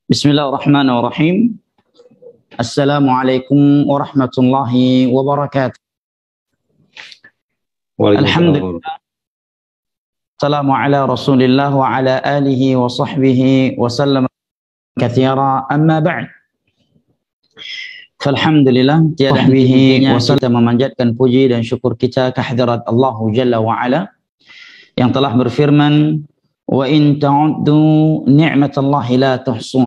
Bismillahirrahmanirrahim. Assalamualaikum warahmatullahi wabarakatuh. Alhamdulillah. Assalamu ala Rasulillah wa ala alihi wa sahbihi wa sallam katsira, amma ba'd. Falhamdulillah, tiada bihi wa sallam, memanjatkan puji dan syukur kita kehadirat Allah Jalla wa ala yang telah berfirman, wa in ta'uddu ni'matallahi la tuhsuha.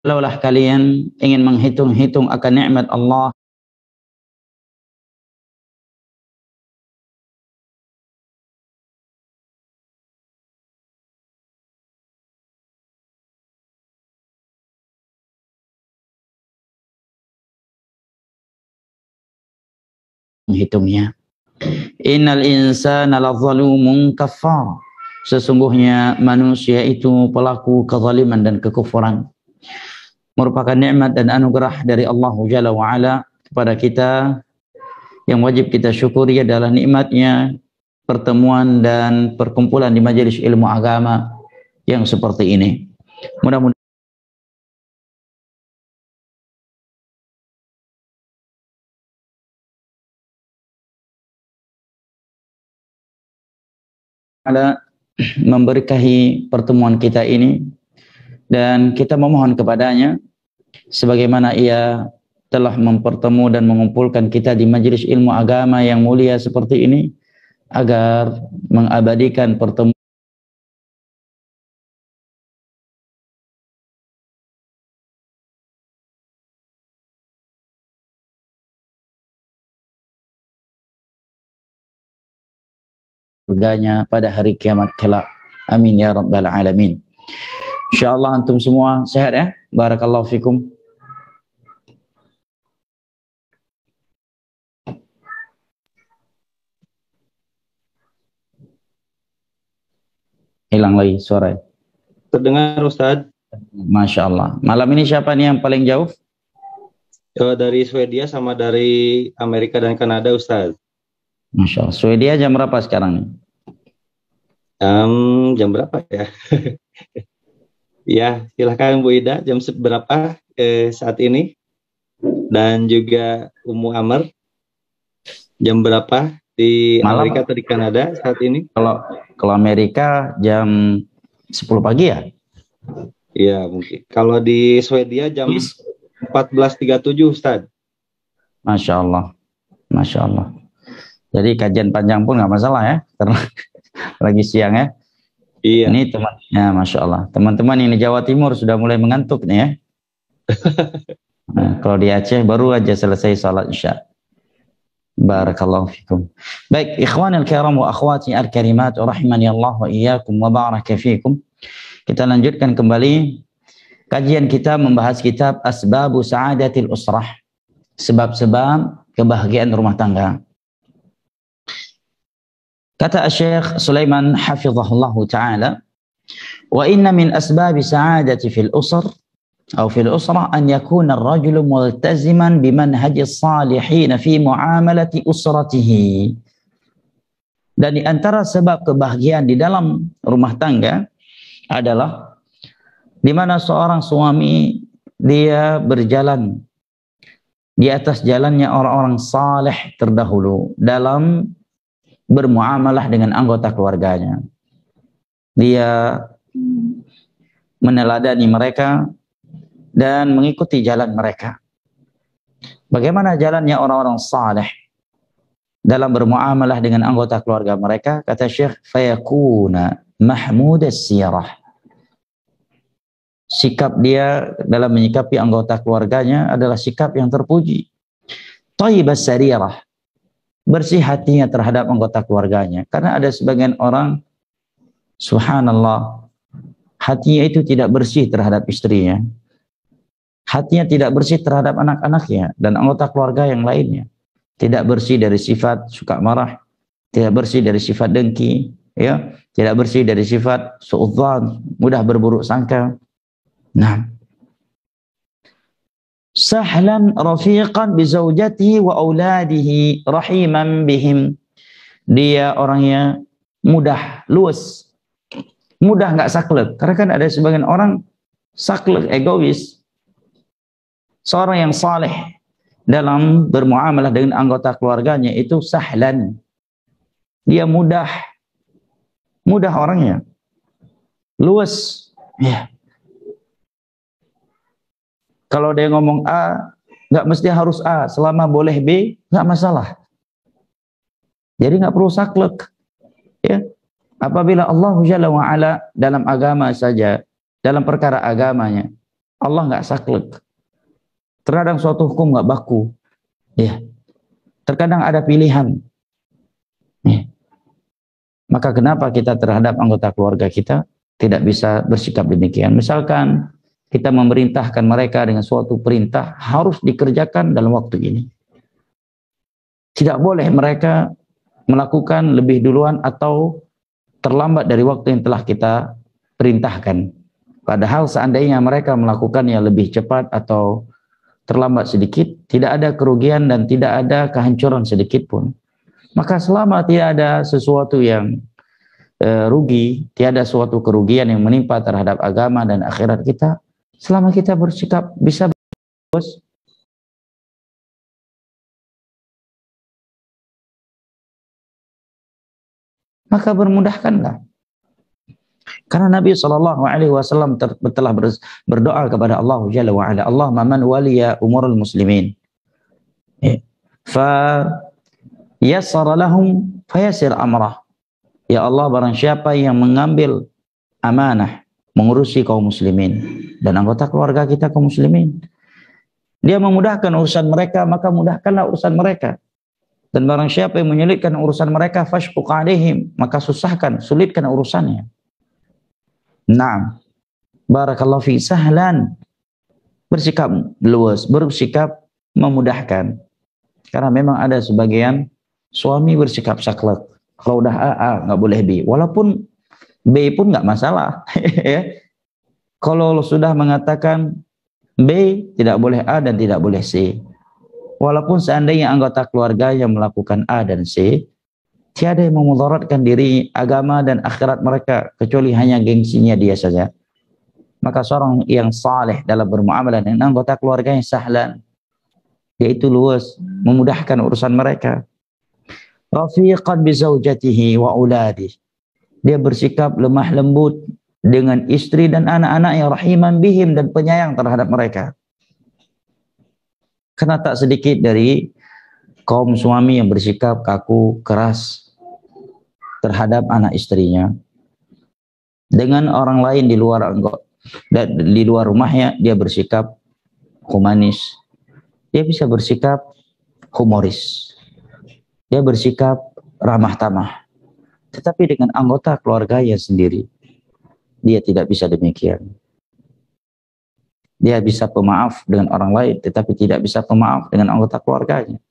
Kalaulah kalian ingin menghitung-hitung akan nikmat Allah, menghitungnya. Innal insana lazalumun kafar. Sesungguhnya manusia itu pelaku kezaliman dan kekufuran. Merupakan nikmat dan anugerah dari Allah Jalla wa ala kepada kita yang wajib kita syukuri adalah nikmatnya pertemuan dan perkumpulan di majelis ilmu agama yang seperti ini. Mudah-mudahan Allah memberkahi pertemuan kita ini, dan kita memohon kepadanya sebagaimana ia telah mempertemu dan mengumpulkan kita di majelis ilmu agama yang mulia seperti ini, agar mengabadikan pertemuan surganya pada hari kiamat kelak. Amin ya rabbal alamin. Insyaallah antum semua sehat ya. Barakallahu fikum. Hilang lagi suara. Terdengar Ustadz. Masya Allah. Malam ini siapa nih yang paling jauh? Dari Swedia sama dari Amerika dan Kanada Ustadz. Masya Allah. Swedia jam berapa sekarang nih? Jam berapa ya? Ya, silahkan Bu Ida, jam berapa saat ini? Dan juga Ummu Amr, jam berapa di Malam Amerika atau di Kanada saat ini? Kalau Amerika jam 10 pagi ya? Iya mungkin. Kalau di Swedia jam 14.37 Ustadz. Masya Allah. Masya Allah. Jadi kajian panjang pun nggak masalah ya, karena lagi siang ya. Iya. Ini temannya, Masya Allah. Teman-teman yang di Jawa Timur sudah mulai mengantuk nih ya. Nah, kalau di Aceh baru aja selesai salat Isya. Barakallahu fikum. Baik, ikhwanil kiram wa akhwati al-karimat, rahimani Allah wa iyyakum wa baraka fikum. Kita lanjutkan kembali kajian kita membahas kitab Asbabu Sa'adatil Usrah. Sebab-sebab kebahagiaan rumah tangga. Kata Syekh Sulaiman hafizahullahu taala, wa inna min asbabi sa'adati fil usr atau fil usrah an yakuna ar-rajulu multaziman bimanhaji as-salihin fi muamalati usratihi. Dan di antara sebab kebahagiaan di dalam rumah tangga adalah di mana seorang suami dia berjalan di atas jalannya orang-orang saleh terdahulu dalam bermuamalah dengan anggota keluarganya. Dia meneladani mereka dan mengikuti jalan mereka. Bagaimana jalannya orang-orang saleh dalam bermuamalah dengan anggota keluarga mereka? Kata Syekh, fayakuna mahmud as-sirah. Sikap dia dalam menyikapi anggota keluarganya adalah sikap yang terpuji. Thayyib as-sarirah. Bersih hatinya terhadap anggota keluarganya. Karena ada sebagian orang, subhanallah, hatinya itu tidak bersih terhadap istrinya. Hatinya tidak bersih terhadap anak-anaknya dan anggota keluarga yang lainnya. Tidak bersih dari sifat suka marah, tidak bersih dari sifat dengki, ya, tidak bersih dari sifat suudzon, mudah berburuk sangka. Nah, sahlan rafiqan bi zaujatihi wa auladihi rahiman bihim. Dia orangnya mudah, luas. Mudah, nggak saklek. Karena kan ada sebagian orang saklek, egois. Seorang yang saleh dalam bermuamalah dengan anggota keluarganya itu sahlan. Dia mudah. Mudah orangnya. Luas. Ya. Kalau dia ngomong A, nggak mesti harus A. Selama boleh B, nggak masalah. Jadi nggak perlu saklek. Ya. Apabila Allah Jalla wa'ala dalam agama saja, dalam perkara agamanya, Allah nggak saklek. Terkadang suatu hukum nggak baku. Ya. Terkadang ada pilihan. Ya. Maka kenapa kita terhadap anggota keluarga kita tidak bisa bersikap demikian? Misalkan kita memerintahkan mereka dengan suatu perintah harus dikerjakan dalam waktu ini. Tidak boleh mereka melakukan lebih duluan atau terlambat dari waktu yang telah kita perintahkan. Padahal seandainya mereka melakukannya lebih cepat atau terlambat sedikit, tidak ada kerugian dan tidak ada kehancuran sedikit pun. Maka selama tidak ada sesuatu yang rugi, tiada suatu kerugian yang menimpa terhadap agama dan akhirat kita, selama kita bersikap bisa bos, maka bermudahkanlah. Karena Nabi SAW telah berdoa kepada Allah Jalla wa'ala, Allahumma man waliya umurul muslimin fa yassara lahum fayassir amrah. Ya Allah, barang siapa yang mengambil amanah mengurusi kaum muslimin dan anggota keluarga kita kaum muslimin, dia memudahkan urusan mereka, maka mudahkanlah urusan mereka. Dan barang siapa yang menyulitkan urusan mereka, fashquq alaihim, maka susahkan, sulitkan urusannya. Naam. Barakallahu fi, sahlan. Bersikap luas, bersikap memudahkan. Karena memang ada sebagian suami bersikap saklek. Kalau udah A, nggak boleh B. Walaupun B pun nggak masalah. Kalau sudah mengatakan B, tidak boleh A dan tidak boleh C. Walaupun seandainya anggota keluarga yang melakukan A dan C, tiada yang memudaratkan diri, agama dan akhirat mereka, kecuali hanya gengsinya dia saja. Maka seorang yang saleh dalam bermuamalah dengan anggota keluarga yang sahlan, yaitu luas, memudahkan urusan mereka. Rafiqan bi zaujatihi wa auladihi. Dia bersikap lemah lembut dengan istri dan anak-anak yang rahiman bihim, dan penyayang terhadap mereka. Karena tak sedikit dari kaum suami yang bersikap kaku, keras terhadap anak istrinya. Dengan orang lain di luar rumahnya, dia bersikap humanis. Dia bisa bersikap humoris. Dia bersikap ramah tamah. Tetapi dengan anggota keluarganya sendiri, dia tidak bisa demikian. Dia bisa pemaaf dengan orang lain, tetapi tidak bisa pemaaf dengan anggota keluarganya.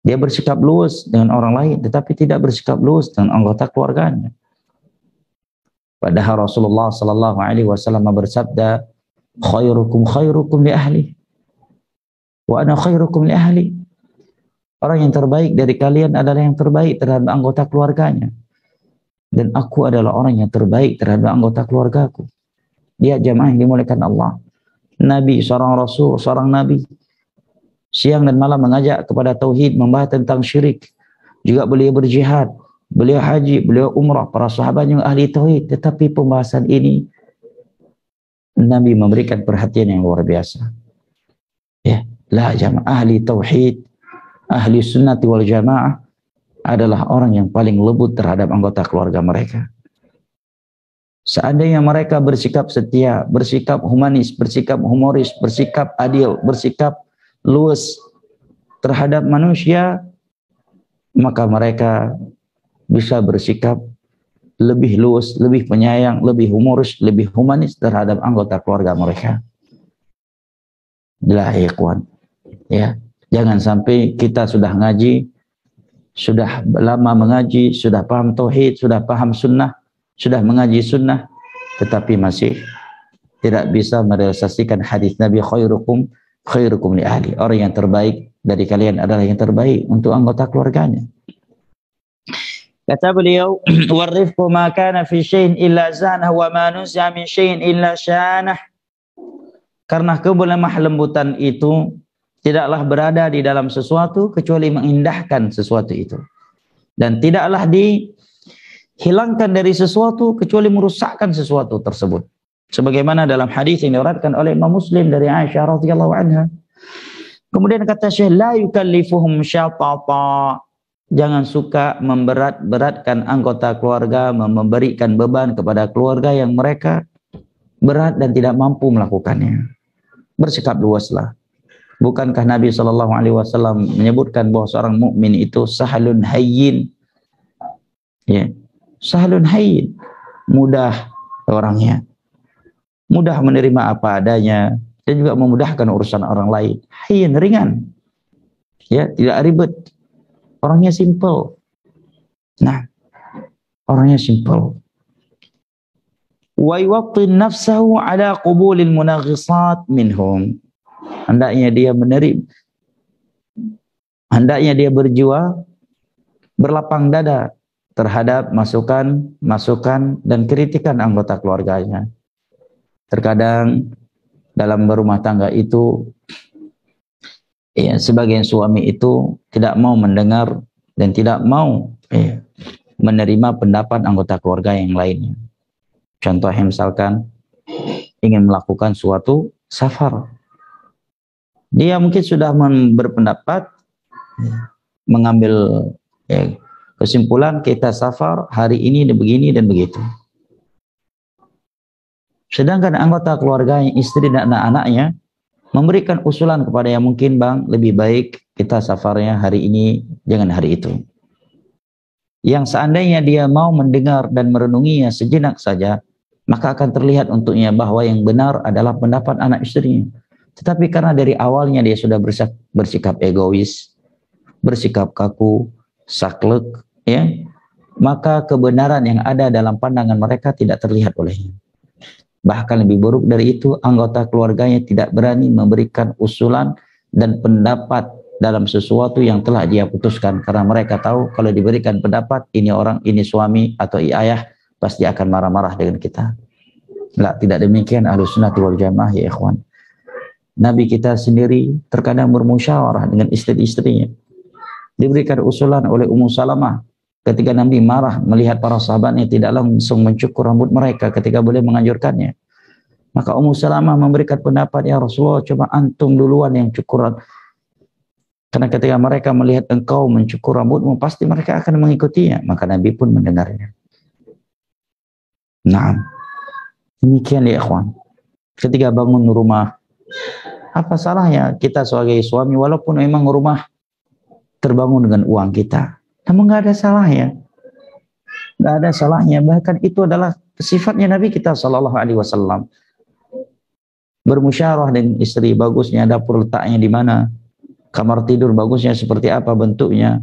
Dia bersikap luas dengan orang lain, tetapi tidak bersikap luas dengan anggota keluarganya. Padahal Rasulullah SAW bersabda, khairukum khairukum li ahli, wa ana khairukum li ahli. Orang yang terbaik dari kalian adalah yang terbaik terhadap anggota keluarganya, dan aku adalah orang yang terbaik terhadap anggota keluargaku. Dia jamaah yang dimuliakan Allah. Nabi, seorang Rasul, seorang Nabi, siang dan malam mengajak kepada tauhid, membahas tentang syirik. Juga beliau berjihad, beliau haji, beliau umrah, para sahabat yang ahli tauhid. Tetapi pembahasan ini Nabi memberikan perhatian yang luar biasa. Ya, la jamaah, ahli tauhid, ahli sunnati wal jamaah adalah orang yang paling lembut terhadap anggota keluarga mereka. Seandainya mereka bersikap setia, bersikap humanis, bersikap humoris, bersikap adil, bersikap luas terhadap manusia, maka mereka bisa bersikap lebih luas, lebih penyayang, lebih humoris, lebih humanis terhadap anggota keluarga mereka. Jelas ikhwan. Ya, jangan sampai kita sudah ngaji, sudah lama mengaji, sudah paham tauhid, sudah paham sunnah, sudah mengaji sunnah, tetapi masih tidak bisa merealisasikan hadis Nabi, khairukum khairukum li ahli. Orang yang terbaik dari kalian adalah yang terbaik untuk anggota keluarganya. Kata beliau, warifqu ma kana fi syai'in illa zanah wa ma nuzi'a min syai'in illa syanah. Karena kelemah lembutan itu tidaklah berada di dalam sesuatu kecuali mengindahkan sesuatu itu. Dan tidaklah dihilangkan dari sesuatu kecuali merusakkan sesuatu tersebut. Sebagaimana dalam hadis yang diriwayatkan oleh Imam Muslim dari Aisyah radhiyallahu anha. Kemudian kata Syekh, la yukallifuhum syatata. Jangan suka memberat-beratkan anggota keluarga, memberikan beban kepada keluarga yang mereka berat dan tidak mampu melakukannya. Bersikap luaslah. Bukankah Nabi SAW menyebutkan bahwa seorang mukmin itu sahlun hayyin, ya, sahlun hayyin, mudah orangnya, mudah menerima apa adanya, dan juga memudahkan urusan orang lain. Hayyin, ringan, ya, tidak ribet, orangnya simple. Nah, orangnya simple. Wa yuwattin nafsahu ala qubulil munaghisat minhum. Hendaknya dia berjiwa berlapang dada terhadap masukan dan kritikan anggota keluarganya. Terkadang dalam berumah tangga itu, ya, sebagian suami itu tidak mau mendengar dan tidak mau menerima pendapat anggota keluarga yang lainnya. Contohnya misalkan ingin melakukan suatu safar, dia mungkin sudah berpendapat, mengambil kesimpulan kita safar hari ini dan begini dan begitu. Sedangkan anggota keluarganya, istri dan anak-anaknya memberikan usulan kepada yang mungkin, bang, lebih baik kita safarnya hari ini, jangan hari itu. Yang seandainya dia mau mendengar dan merenunginya sejenak saja, maka akan terlihat untuknya bahwa yang benar adalah pendapat anak istrinya. Tetapi karena dari awalnya dia sudah bersikap egois, bersikap kaku, saklek, ya, maka kebenaran yang ada dalam pandangan mereka tidak terlihat olehnya. Bahkan lebih buruk dari itu, anggota keluarganya tidak berani memberikan usulan dan pendapat dalam sesuatu yang telah dia putuskan, karena mereka tahu kalau diberikan pendapat, ini suami atau ayah pasti akan marah-marah dengan kita. Tidak demikian Ahlussunnah wal Jamaah, ya ikhwan. Nabi kita sendiri terkadang bermusyawarah dengan istri-istrinya. Diberikan usulan oleh Ummu Salamah ketika Nabi marah melihat para sahabatnya tidak langsung mencukur rambut mereka ketika boleh menganjurkannya. Maka Ummu Salamah memberikan pendapat, ya Rasulullah, coba antum duluan yang cukur. Karena ketika mereka melihat engkau mencukur rambutmu, pasti mereka akan mengikutinya. Maka Nabi pun mendengarnya. Nah, demikian ya ikhwan. Ketika bangun rumah, apa salahnya kita sebagai suami, walaupun memang rumah terbangun dengan uang kita, namun nggak ada salahnya, nggak ada salahnya. Bahkan itu adalah sifatnya Nabi kita Shallallahu Alaihi Wasallam. Bermusyawarah dengan istri, bagusnya dapur letaknya di mana, kamar tidur bagusnya seperti apa bentuknya,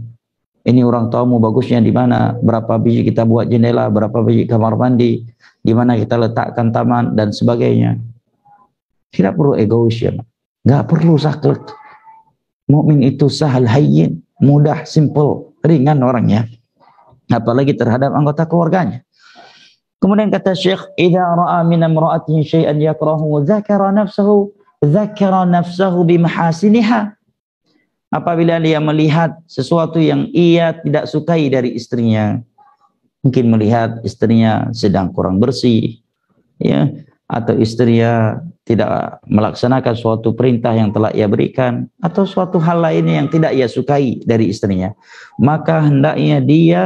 ini orang tamu bagusnya di mana, berapa biji kita buat jendela, berapa biji kamar mandi, di mana kita letakkan taman dan sebagainya. Tidak perlu egois, ya, nggak perlu saklek. Mukmin itu sahal hayyin, mudah, simple, ringan orangnya, apalagi terhadap anggota keluarganya. Kemudian kata Syekh, idza ra'a min imra'atin syai'an yakrahu dzakara nafsahu bimahasiniha. Apabila dia melihat sesuatu yang ia tidak sukai dari istrinya, mungkin melihat istrinya sedang kurang bersih, ya, atau istrinya tidak melaksanakan suatu perintah yang telah ia berikan, atau suatu hal lainnya yang tidak ia sukai dari istrinya, maka hendaknya dia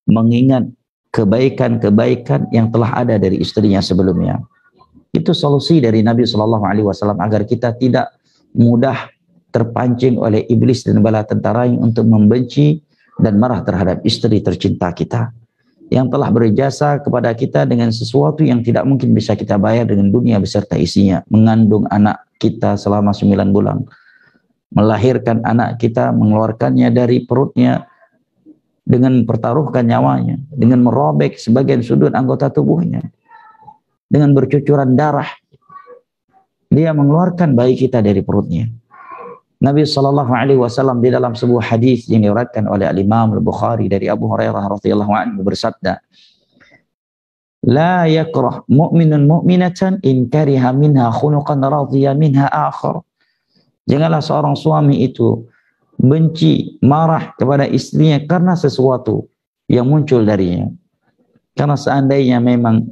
mengingat kebaikan-kebaikan yang telah ada dari istrinya sebelumnya. Itu solusi dari Nabi SAW agar kita tidak mudah terpancing oleh iblis dan bala tentaranya untuk membenci dan marah terhadap istri tercinta kita yang telah berjasa kepada kita dengan sesuatu yang tidak mungkin bisa kita bayar dengan dunia beserta isinya. Mengandung anak kita selama 9 bulan, melahirkan anak kita, mengeluarkannya dari perutnya dengan mempertaruhkan nyawanya, dengan merobek sebagian sudut anggota tubuhnya, dengan bercucuran darah, Dia mengeluarkan bayi kita dari perutnya. Nabi SAW di dalam sebuah hadis yang diriwayatkan oleh Imam Al-Bukhari dari Abu Hurairah radhiyallahu anhu bersabda, "La yakrah mu'minun mu'minatan in kariha minha khuluqan radhiya minha akhar." Janganlah seorang suami itu benci, marah kepada istrinya karena sesuatu yang muncul darinya. Karena seandainya memang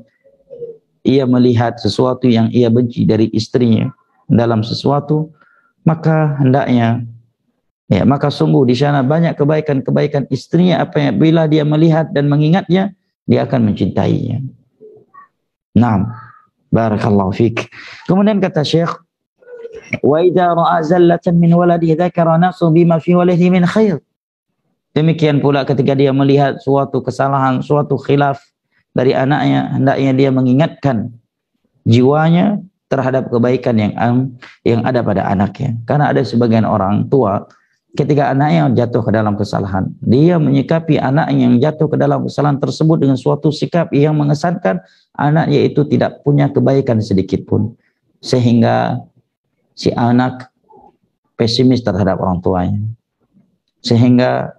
ia melihat sesuatu yang ia benci dari istrinya dalam sesuatu, maka hendaknya maka sungguh di sana banyak kebaikan-kebaikan istrinya, bila dia melihat dan mengingatnya, dia akan mencintainya. Naam, barakallahu fik. Kemudian kata Syekh, wa idza ra'a zallatan min waladihi dzakara nafsu bima fi waladihi min khair. Demikian pula ketika dia melihat suatu kesalahan, suatu khilaf dari anaknya, hendaknya dia mengingatkan jiwanya terhadap kebaikan yang ada pada anaknya. Karena ada sebagian orang tua, ketika anaknya jatuh ke dalam kesalahan, dia menyikapi anaknya yang jatuh ke dalam kesalahan tersebut dengan suatu sikap yang mengesankan anaknya itu tidak punya kebaikan sedikit pun. Sehingga si anak pesimis terhadap orang tuanya. Sehingga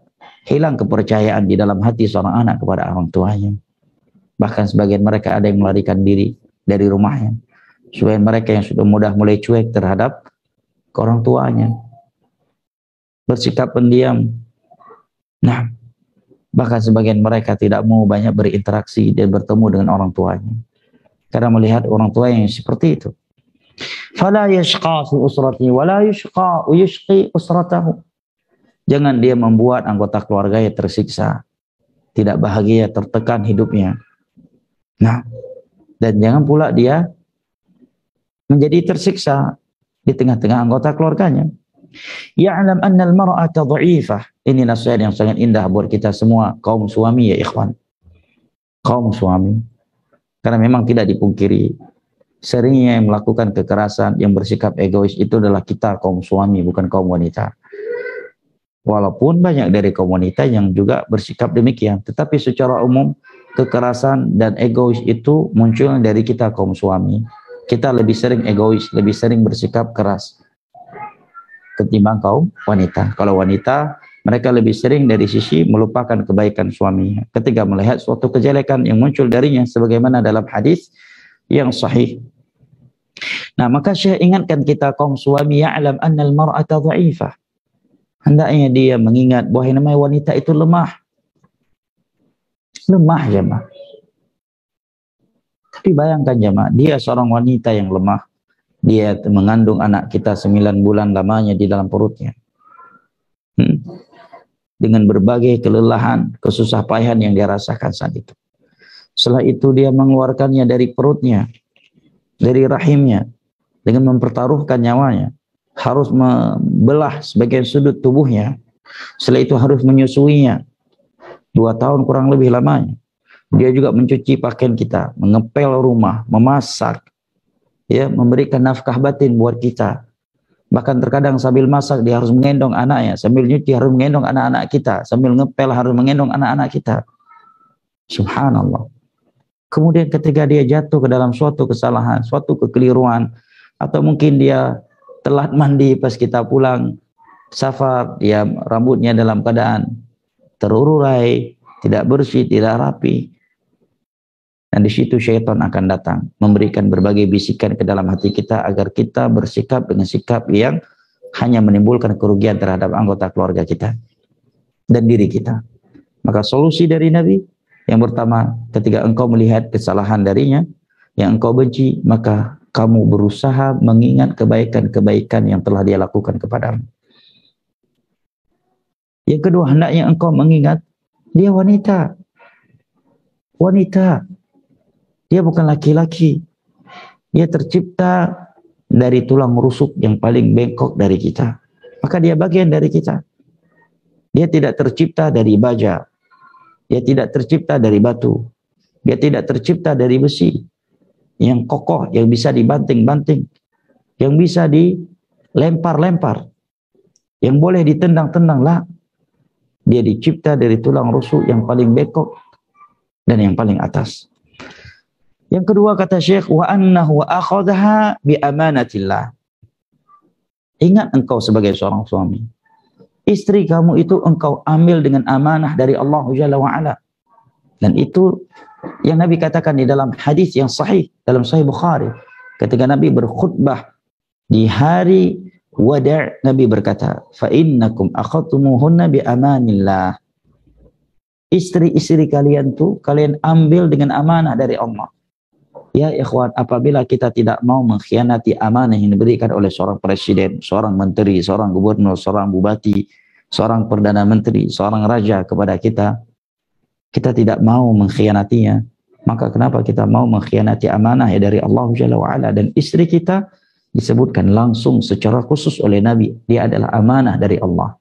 hilang kepercayaan di dalam hati seorang anak kepada orang tuanya. Bahkan sebagian mereka ada yang melarikan diri dari rumahnya. Sebagian mereka yang sudah mulai cuek terhadap orang tuanya, bersikap pendiam. Nah, bahkan sebagian mereka tidak mau banyak berinteraksi dan bertemu dengan orang tuanya, karena melihat orang tua yang seperti itu. Fala yashqa fi usratihi wa la yashqi usratahu. Jangan dia membuat anggota keluarganya tersiksa, tidak bahagia, tertekan hidupnya. Nah, dan jangan pula dia menjadi tersiksa di tengah-tengah anggota keluarganya. Ya'lam anna al-mar'ata dha'ifah. Ini nasihat yang sangat indah buat kita semua kaum suami ya ikhwan. Kaum suami. Karena memang tidak dipungkiri, seringnya yang melakukan kekerasan, yang bersikap egois itu adalah kita kaum suami, bukan kaum wanita. Walaupun banyak dari kaum wanita yang juga bersikap demikian, tetapi secara umum kekerasan dan egois itu muncul dari kita kaum suami. Kita lebih sering egois, lebih sering bersikap keras ketimbang kaum wanita. Kalau wanita, mereka lebih sering dari sisi melupakan kebaikan suaminya ketika melihat suatu kejelekan yang muncul darinya, sebagaimana dalam hadis yang sahih. Nah, maka Syekh ingatkan kita kaum suami, ya'lam annal mar'ata dha'ifah. Hendaknya dia mengingat bahwa yang namanya wanita itu lemah. Lemah jemaah. Tapi bayangkan jemaah, dia seorang wanita yang lemah. Dia mengandung anak kita 9 bulan lamanya di dalam perutnya. Dengan berbagai kelelahan, kesusah payahan yang dia rasakan saat itu. Setelah itu dia mengeluarkannya dari perutnya, dari rahimnya, dengan mempertaruhkan nyawanya. Harus membelah sebagian sudut tubuhnya. Setelah itu harus menyusuinya 2 tahun kurang lebih lamanya. Dia juga mencuci pakaian kita, mengepel rumah, memasak, ya, memberikan nafkah batin buat kita. Bahkan terkadang sambil masak dia harus menggendong anaknya, sambil nyuci harus menggendong anak-anak kita, sambil ngepel harus menggendong anak-anak kita. Subhanallah. Kemudian ketika dia jatuh ke dalam suatu kesalahan, suatu kekeliruan, atau mungkin dia telat mandi pas kita pulang safar, dia rambutnya dalam keadaan terurai, tidak bersih, tidak rapi. Dan di situ syaitan akan datang, memberikan berbagai bisikan ke dalam hati kita agar kita bersikap dengan sikap yang hanya menimbulkan kerugian terhadap anggota keluarga kita dan diri kita. Maka solusi dari Nabi yang pertama, ketika engkau melihat kesalahan darinya yang engkau benci, maka kamu berusaha mengingat kebaikan-kebaikan yang telah dia lakukan kepadamu. Yang kedua, hendaknya engkau mengingat dia wanita. Wanita. Dia bukan laki-laki. Dia tercipta dari tulang rusuk yang paling bengkok dari kita. Maka dia bagian dari kita. Dia tidak tercipta dari baja. Dia tidak tercipta dari batu. Dia tidak tercipta dari besi yang kokoh, yang bisa dibanting-banting, yang bisa dilempar-lempar, yang boleh ditendang-tendang. Lah, dia dicipta dari tulang rusuk yang paling bengkok dan yang paling atas. Yang kedua kata Syekh, wa annahu akhadha bi amanatillah. Ingat engkau sebagai seorang suami, istri kamu itu engkau ambil dengan amanah dari Allah Jalla wa Ala. Dan itu yang Nabi katakan di dalam hadis yang sahih dalam Sahih Bukhari. Ketika Nabi berkhutbah di hari wada', Nabi berkata, fa innakum akhadtumuhunna bi amanillah. Istri-istri kalian tuh kalian ambil dengan amanah dari Allah. Ya ikhwan, apabila kita tidak mau mengkhianati amanah yang diberikan oleh seorang presiden, seorang menteri, seorang gubernur, seorang bupati, seorang perdana menteri, seorang raja kepada kita, kita tidak mau mengkhianatinya, maka kenapa kita mau mengkhianati amanah ya dari Allah Jalla wa'ala? Dan istri kita disebutkan langsung secara khusus oleh Nabi, dia adalah amanah dari Allah.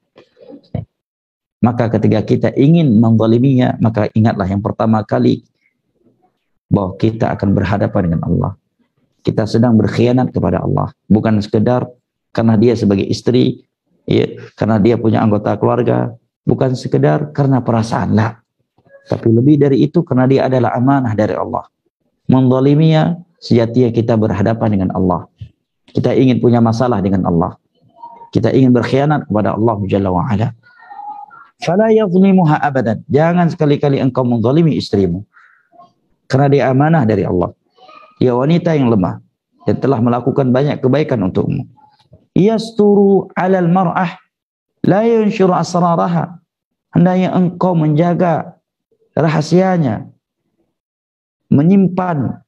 Maka ketika kita ingin menzaliminya, maka ingatlah yang pertama kali bahwa kita akan berhadapan dengan Allah. Kita sedang berkhianat kepada Allah, bukan sekedar karena dia sebagai istri, ya, karena dia punya anggota keluarga, bukan sekedar karena perasaan, lah. Tapi lebih dari itu karena dia adalah amanah dari Allah. Menzaliminya, sejatinya kita berhadapan dengan Allah. Kita ingin punya masalah dengan Allah. Kita ingin berkhianat kepada Allah Jalla wa Ala. Fala yazlimuha abadan. Jangan sekali-kali engkau menzalimi istrimu. Karena dia amanah dari Allah. Dia wanita yang lemah dan telah melakukan banyak kebaikan untukmu. Yasturu 'alal mar'ah la yunshuru asraraha. Hendaknya engkau menjaga rahasianya, menyimpan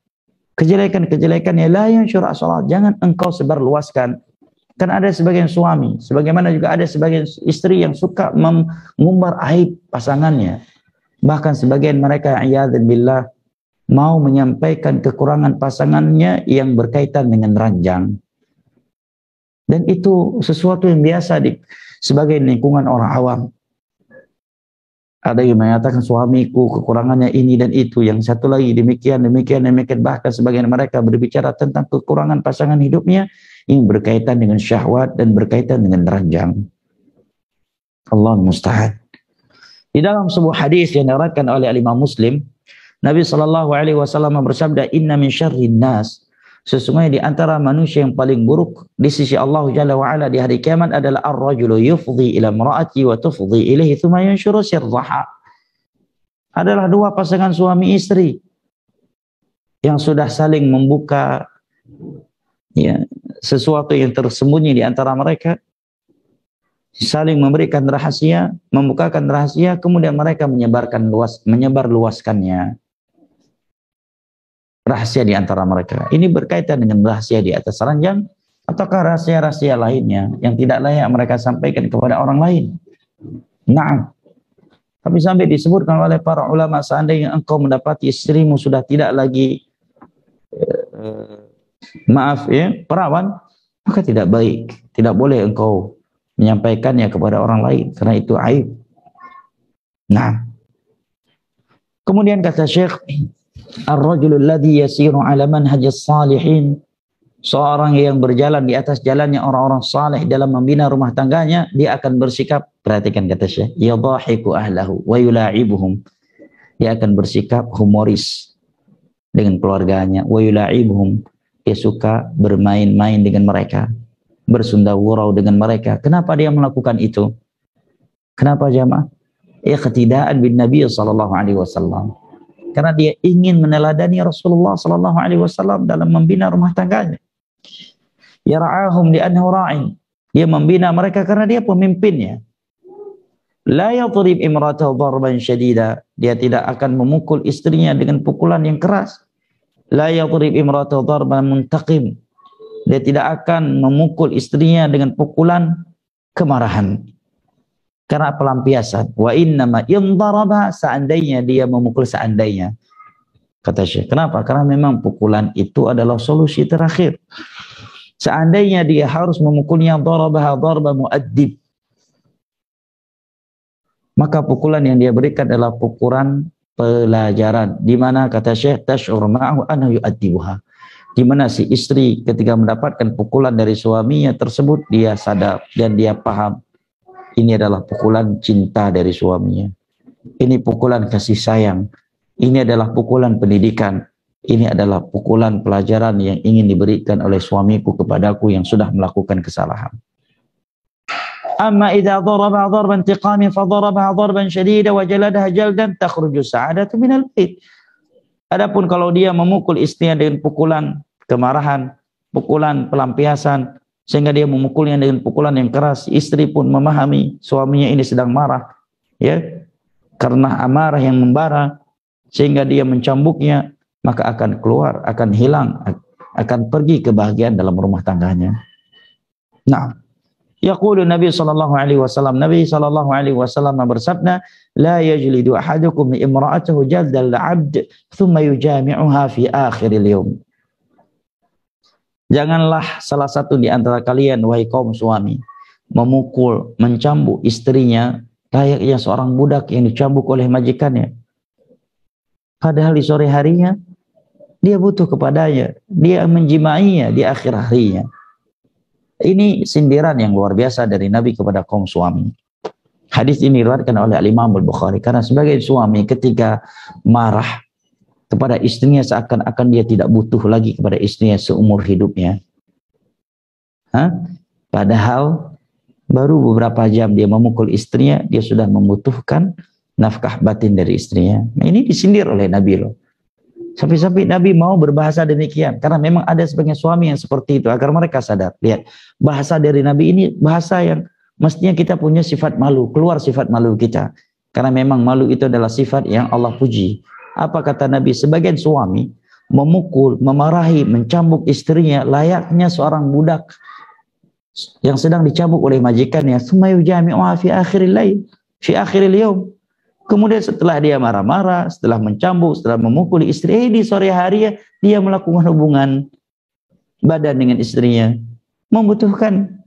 kejelekan-kejelekannya, la yunshuru asraraha. Jangan engkau sebarluaskan. Kan ada sebagian suami, sebagaimana juga ada sebagian istri yang suka mengumbar aib pasangannya. Bahkan sebagian mereka a'yadzan billah mau menyampaikan kekurangan pasangannya yang berkaitan dengan ranjang. Dan itu sesuatu yang biasa di sebagai lingkungan orang awam. Ada yang mengatakan suamiku kekurangannya ini dan itu, yang satu lagi demikian. Bahkan sebagian mereka berbicara tentang kekurangan pasangan hidupnya yang berkaitan dengan syahwat dan berkaitan dengan ranjang. Allah musta'an. Di dalam sebuah hadis yang diriwayatkan oleh Imam Muslim, Nabi SAW bersabda, inna min syarrin nas, sesungguhnya di antara manusia yang paling buruk di sisi Allah Jalla wa'ala di hari kiamat adalah ar-rajulu yufdi ila imra'ati wa tufdi ilaihi thumma yanshuru sirraha. Adalah dua pasangan suami istri yang sudah saling membuka, ya, sesuatu yang tersembunyi di antara mereka, saling memberikan rahasia, membukakan rahasia, kemudian mereka menyebar luaskannya. Rahasia di antara mereka. Ini berkaitan dengan rahasia di atas ranjang ataukah rahasia-rahasia lainnya yang tidak layak mereka sampaikan kepada orang lain. Nah, tapi sampai disebutkan oleh para ulama, seandainya engkau mendapati istrimu sudah tidak lagi perawan, maka tidak baik, tidak boleh engkau menyampaikannya kepada orang lain karena itu aib. Nah, kemudian kata Syekh, ar-rajulul ladzi yasiru 'ala manhajis salihin, seorang yang berjalan di atas jalannya orang-orang saleh dalam membina rumah tangganya, dia akan bersikap, perhatikan kata Syekh, yadhahiku ahlahu wa yula'ibuhum. Dia akan bersikap humoris dengan keluarganya, wa yula'ibuhum. Dia suka bermain-main dengan mereka, bersunda gurau dengan mereka. Kenapa dia melakukan itu? Kenapa jamaah? Iqtidaan bin Nabi sallallahu alaihi wasallam. Karena dia ingin meneladani Rasulullah sallallahu alaihi wasallam dalam membina rumah tangganya. Yara'ahum li'annahu ra'in. Dia membina mereka karena dia pemimpinnya. La yadrib imratahu darban syadida. Dia tidak akan memukul istrinya dengan pukulan yang keras. La yadrib imratahu darban muntaqim. Dia tidak akan memukul istrinya dengan pukulan kemarahan. Karena pelampiasan. Wa innama indaraba, seandainya dia memukul seandainya. Kata Syekh. Kenapa? Karena memang pukulan itu adalah solusi terakhir. Seandainya dia harus memukulnya darabaha darba mu'addib, maka pukulan yang dia berikan adalah pukulan pelajaran. Di mana kata Syekh, tash'ur ma'ahu annahu yu'addibuha. Di mana si istri ketika mendapatkan pukulan dari suaminya tersebut, dia sadar dan dia paham. Ini adalah pukulan cinta dari suaminya. Ini pukulan kasih sayang. Ini adalah pukulan pendidikan. Ini adalah pukulan pelajaran yang ingin diberikan oleh suamiku kepadaku yang sudah melakukan kesalahan. Amma idza daraba darban intiqamin fa darabaha darban shadida wa jaladaha jaldan takhruju sa'adatu minal bait. Adapun kalau dia memukul istrinya dengan pukulan kemarahan, pukulan pelampiasan, sehingga dia memukulnya dengan pukulan yang keras, istri pun memahami suaminya ini sedang marah, ya, karena amarah yang membara, sehingga dia mencambuknya, maka akan keluar, akan hilang, akan pergi kebahagiaan dalam rumah tangganya. Nah, yaqulu Nabi sallallahu alaihi wasallam, Nabi sallallahu alaihi wasallam bersabda, la yajlidu ahadukum imra'atahu jaldal 'abd thumma yujami'uha fi akhiril yawm. Janganlah salah satu di antara kalian, wahai kaum suami, memukul, mencambuk istrinya layaknya seorang budak yang dicambuk oleh majikannya. Padahal di sore harinya dia butuh kepadanya, dia menjimainya di akhir harinya. Ini sindiran yang luar biasa dari Nabi kepada kaum suami. Hadis ini diriwayatkan oleh Imam Al-Bukhari, karena sebagai suami ketika marah kepada istrinya seakan-akan dia tidak butuh lagi kepada istrinya seumur hidupnya. Padahal baru beberapa jam dia memukul istrinya, dia sudah membutuhkan nafkah batin dari istrinya. Nah, ini disindir oleh Nabi loh. Sampai-sampai Nabi mau berbahasa demikian, karena memang ada sebagian suami yang seperti itu, agar mereka sadar. Lihat, bahasa dari Nabi ini bahasa yang mestinya kita punya sifat malu, keluar sifat malu kita. Karena memang malu itu adalah sifat yang Allah puji. Apa kata Nabi? Sebagian suami memukul, memarahi, mencambuk istrinya layaknya seorang budak yang sedang dicambuk oleh majikannya. Summa yujami'uha fi akhiril lail, fi akhiril yaum. Kemudian setelah dia marah-marah, setelah mencambuk, setelah memukul istri, di sore hari dia melakukan hubungan badan dengan istrinya. Membutuhkan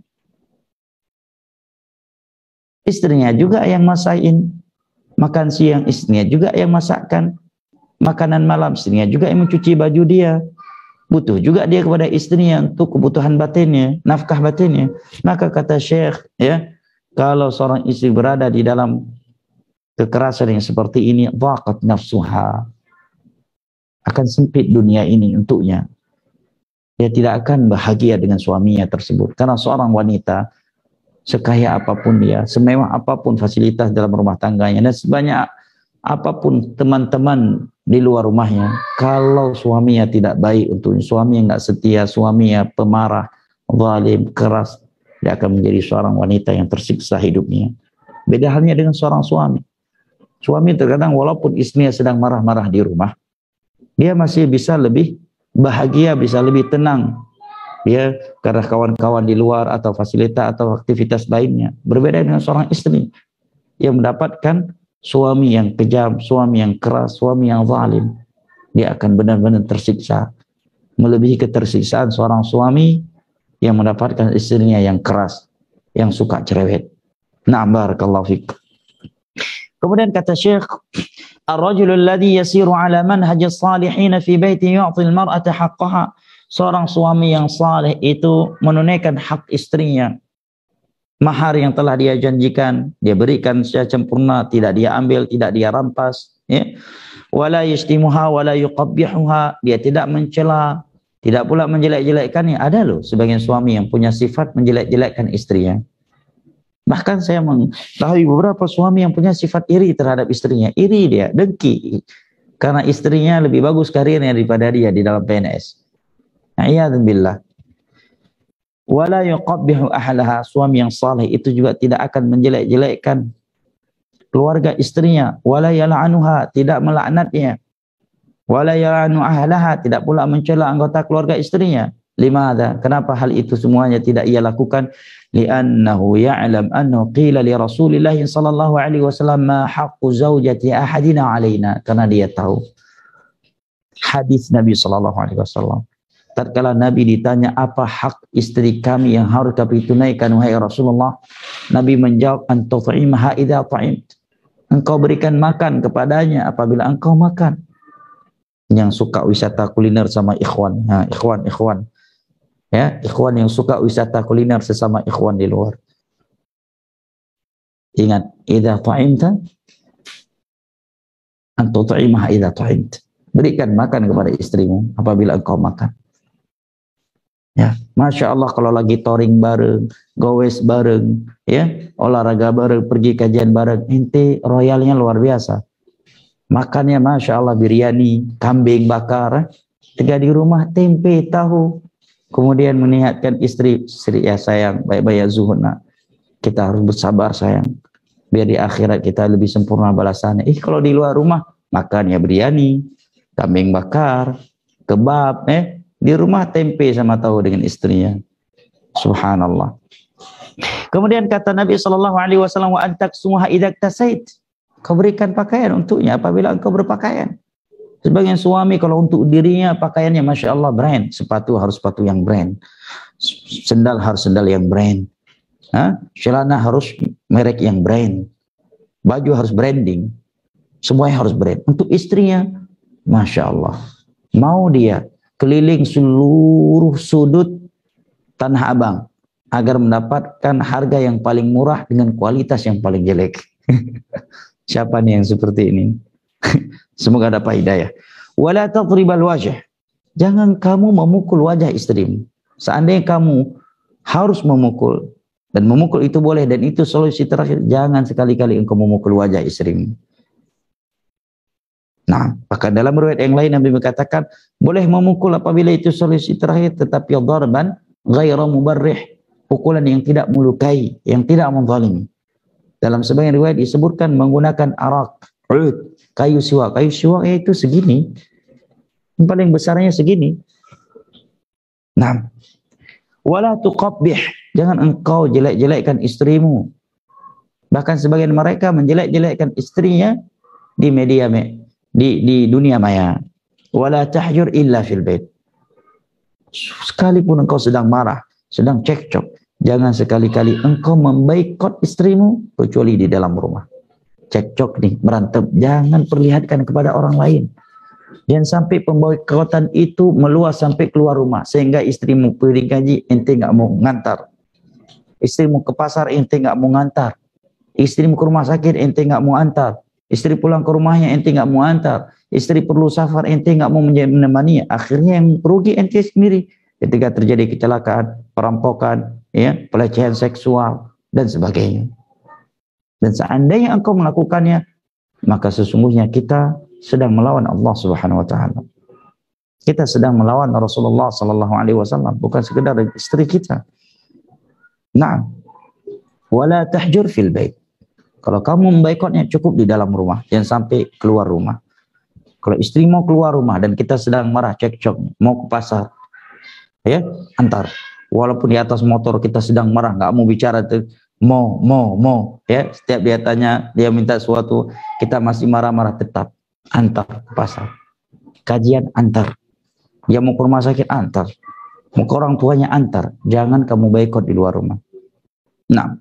istrinya juga yang masakin. Makan siang istrinya juga yang masakkan. Makanan malam istrinya juga yang mencuci baju dia. Butuh juga dia kepada istrinya untuk kebutuhan batinnya, nafkah batinnya. Maka kata Syekh, ya, kalau seorang istri berada di dalam kekerasan yang seperti ini, dhaqat nafsuha, akan sempit dunia ini untuknya. Dia tidak akan bahagia dengan suaminya tersebut. Karena seorang wanita, sekaya apapun dia, semewah apapun fasilitas dalam rumah tangganya, dan sebanyak apapun teman-teman di luar rumahnya, kalau suaminya tidak baik untuknya, suami yang nggak setia, suami yang pemarah, zalim, keras, dia akan menjadi seorang wanita yang tersiksa hidupnya. Beda halnya dengan seorang suami. Suami terkadang walaupun istrinya sedang marah-marah di rumah, dia masih bisa lebih bahagia, bisa lebih tenang. Dia karena kawan-kawan di luar atau fasilitas atau aktivitas lainnya. Berbeda dengan seorang istri yang mendapatkan suami yang kejam, suami yang keras, suami yang zalim. Dia akan benar-benar tersiksa. Melebihi ketersiksaan seorang suami yang mendapatkan istrinya yang keras, yang suka cerewet. Na'am, barakallahu fiik. Kemudian kata Syekh, ar-rajulul ladzi yasiru ala manhajis salihin fi baiti yu'ti al-mar'ata haqqaha. Seorang suami yang saleh itu menunaikan hak istrinya. Mahar yang telah dia janjikan, dia berikan secara sempurna, tidak dia ambil, tidak dia rampas, ya. Wala yashtimuha wala yuqabbihuha, dia tidak mencela, tidak pula menjelek-jelekkannya. Ada loh sebagian suami yang punya sifat menjelek-jelekkan istrinya. Bahkan saya mengetahui beberapa suami yang punya sifat iri terhadap istrinya. Iri dia, dengki. Karena istrinya lebih bagus karirnya daripada dia di dalam PNS. A'iyadzubillah. Wala yuqabbihu ahlaha. Suami yang saleh itu juga tidak akan menjelek-jelekkan keluarga istrinya. Wala yal'anuha. Tidak melaknatnya. Wala yal'anu ahlaha. Tidak pula mencela anggota keluarga istrinya. Limadha? Kenapa hal itu semuanya tidak ia lakukan? Li'annahu ya'lam annahu qila li Rasulillah sallallahu alaihi wasallam ma haqqu zawjati ahadina alaina. Karena dia tahu hadis Nabi sallallahu alaihi wasallam. Tatkala Nabi ditanya apa hak istri kami yang harus kami tunaikan wahai Rasulullah, Nabi menjawab an tut'imha idza ta'imt. Engkau berikan makan kepadanya apabila engkau makan. Yang suka wisata kuliner sama ikhwan. Nah, ikhwan. Ya, ikhwan yang suka wisata kuliner sesama ikhwan di luar. Ingat, idza ta'imta an tut'imha idza ta'imt. Berikan makan kepada istrimu apabila engkau makan. Ya, Masya Allah kalau lagi touring bareng, gowes bareng, ya, olahraga bareng, pergi kajian bareng, ente royalnya luar biasa. Makannya Masya Allah biryani, kambing bakar, tiga di rumah tempe, tahu. Kemudian mengingatkan istri ya sayang, baik-baik ya zuhud nak. Kita harus bersabar sayang. Biar di akhirat kita lebih sempurna balasannya. Kalau di luar rumah, makannya biryani, kambing bakar, kebab, di rumah tempe sama tahu dengan istrinya. Subhanallah. Kemudian kata Nabi SAW, wa antak sumuha idak tasait. Kau berikan pakaian untuknya apabila engkau berpakaian. Sebagian suami kalau untuk dirinya pakaiannya Masya Allah brand. Sepatu harus sepatu yang brand. Sendal harus sendal yang brand. Celana harus merek yang brand. Baju harus branding. Semuanya harus brand. Untuk istrinya, Masya Allah. Mau dia keliling seluruh sudut Tanah Abang agar mendapatkan harga yang paling murah dengan kualitas yang paling jelek. Siapa nih yang seperti ini? Semoga dapat hidayah. Wala tadribal wajh. Jangan kamu memukul wajah istrimu. Seandainya kamu harus memukul, dan memukul itu boleh dan itu solusi terakhir, jangan sekali-kali engkau memukul wajah istrimu. Nah, bahkan dalam riwayat yang lain Nabi mengatakan boleh memukul apabila itu solusi terakhir, tetapi darban ghaira mubarrih, pukulan yang tidak melukai, yang tidak menzalimi. Dalam sebagian riwayat disebutkan menggunakan arak, ud, kayu siwak. Kayu siwak itu segini, yang paling besarnya segini. Nah, wala tuqabbih, jangan engkau jelek-jelekkan istrimu. Bahkan sebagian mereka menjelek-jelekkan istrinya di media di dunia maya. Wala tahjur illa fil bait. Sekalipun engkau sedang marah, sedang cekcok, jangan sekali-kali engkau memboikot istrimu kecuali di dalam rumah. Cekcok nih, berantem, jangan perlihatkan kepada orang lain. Jangan sampai pemboikotan itu meluas sampai keluar rumah sehingga istrimu pergi gaji, ente nggak mau ngantar. Istrimu ke pasar, ente nggak mau ngantar. Istrimu ke rumah sakit, ente nggak mau antar. Istri pulang ke rumahnya, ente nggak mau antar. Istri perlu safar, ente nggak mau menemani. Akhirnya yang rugi ente sendiri. Ketika terjadi kecelakaan, perampokan, ya, pelecehan seksual dan sebagainya. Dan seandainya engkau melakukannya, maka sesungguhnya kita sedang melawan Allah Subhanahu wa taala. Kita sedang melawan Rasulullah sallallahu alaihi wasallam, bukan sekedar istri kita. Nah, wala tahjur fil bait. Kalau kamu memboikotnya cukup di dalam rumah, jangan sampai keluar rumah. Kalau istri mau keluar rumah dan kita sedang marah cekcok, mau ke pasar, ya, antar. Walaupun di atas motor kita sedang marah, nggak mau bicara tuh, mau, ya. Setiap dia tanya, dia minta sesuatu, kita masih marah-marah, tetap antar ke pasar. Kajian antar. Dia mau ke rumah sakit antar. Mau ke orang tuanya antar. Jangan kamu boikot di luar rumah. Nah,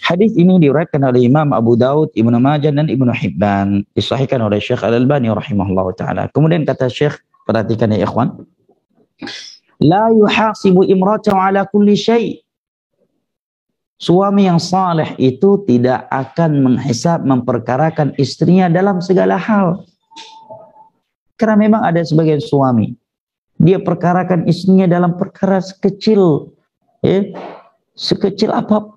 hadis ini diriwayatkan oleh Imam Abu Daud, Ibnu Majah dan Ibnu Hibban, disahihkan oleh Syekh Al-Albani rahimahullahu taala. Kemudian kata Syekh, perhatikan ya ikhwan, la yuhasibu imra'atahu ala kulli syai'. Suami yang saleh itu tidak akan menghisab, memperkarakan istrinya dalam segala hal. Karena memang ada sebagian suami, dia perkarakan istrinya dalam perkara sekecil, ya, sekecil apa,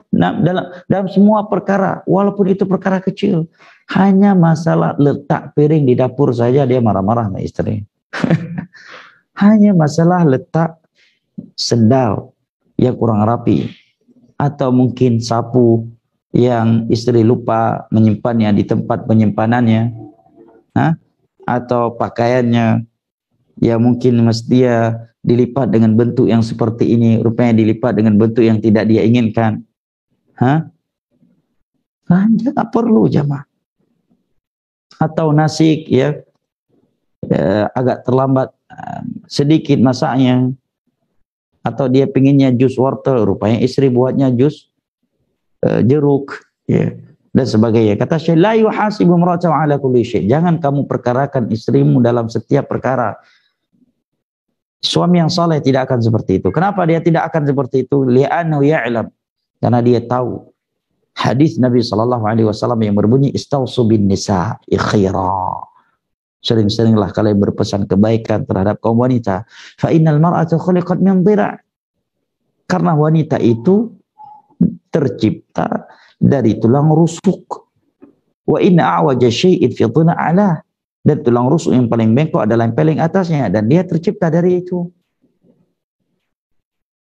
dalam semua perkara, walaupun itu perkara kecil, hanya masalah letak piring di dapur saja dia marah-marah sama istri. Hanya masalah letak sendal yang kurang rapi, atau mungkin sapu yang istri lupa menyimpannya di tempat penyimpanannya, atau pakaiannya yang mungkin mestinya dilipat dengan bentuk yang seperti ini, rupanya dilipat dengan bentuk yang tidak dia inginkan. Nggak perlu jamaah. Atau nasi, ya, agak terlambat sedikit masaknya, atau dia pinginnya jus wortel, rupanya istri buatnya jus jeruk, ya, dan sebagainya. Kata Syekh, la yuhasibu imra'atahu ala kulli syai'. Jangan kamu perkarakan istrimu dalam setiap perkara. Suami yang saleh tidak akan seperti itu. Kenapa dia tidak akan seperti itu? Li'annahu ya'lam, karena dia tahu hadis Nabi sallallahu alaihi wasallam yang berbunyi istausu bin nisa'i khaira. Sering-seringlah kalian berpesan kebaikan terhadap kaum wanita. Fa innal mar'ata khuliqat min dhira'. Karena wanita itu tercipta dari tulang rusuk. Wa inna a'waja syai'in fi dhina' a'la. Dan tulang rusuk yang paling bengkok adalah yang paling atasnya, dan dia tercipta dari itu.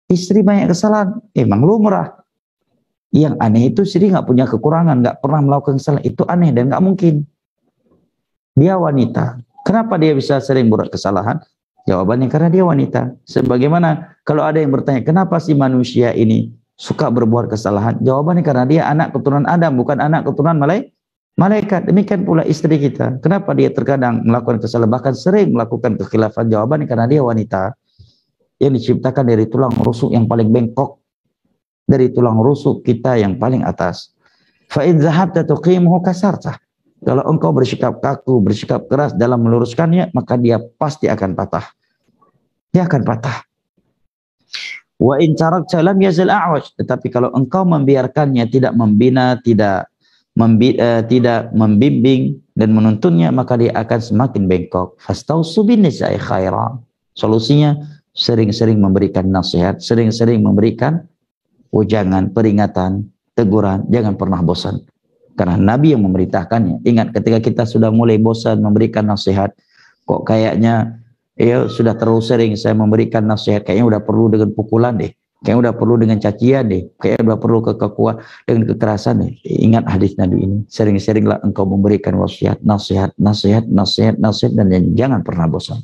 Istri banyak kesalahan, emang lumrah. Yang aneh itu istri nggak punya kekurangan, nggak pernah melakukan kesalahan, itu aneh dan nggak mungkin. Dia wanita. Kenapa dia bisa sering buat kesalahan? Jawabannya karena dia wanita. Sebagaimana kalau ada yang bertanya, kenapa sih manusia ini suka berbuat kesalahan? Jawabannya karena dia anak keturunan Adam, bukan anak keturunan malaikat. Demikian pula istri kita. Kenapa dia terkadang melakukan kesalahan, bahkan sering melakukan kekhilafan? Jawabannya karena dia wanita yang diciptakan dari tulang rusuk yang paling bengkok, dari tulang rusuk kita yang paling atas. Fa in zahabta tuqimuhu kasartah. Kalau engkau bersikap kaku, bersikap keras dalam meluruskannya, maka dia pasti akan patah. Dia akan patah. Wa in tarakta lam yazal a'waj. Tetapi kalau engkau membiarkannya, tidak membina, tidak membimbing dan menuntunnya, maka dia akan semakin bengkok. Fastausu bin nisa'i khaira. Solusinya sering-sering memberikan nasihat, sering-sering memberikan ujangan, peringatan, teguran, jangan pernah bosan. Karena Nabi yang memerintahkannya. Ingat, ketika kita sudah mulai bosan memberikan nasihat, kok kayaknya ya sudah terlalu sering saya memberikan nasihat, kayaknya udah perlu dengan pukulan deh, kayaknya udah perlu dengan cacian deh, kayaknya udah perlu kekuatan dengan kekerasan deh. Ingat hadis Nabi ini, sering-seringlah engkau memberikan wasiat, nasihat, dan jangan pernah bosan.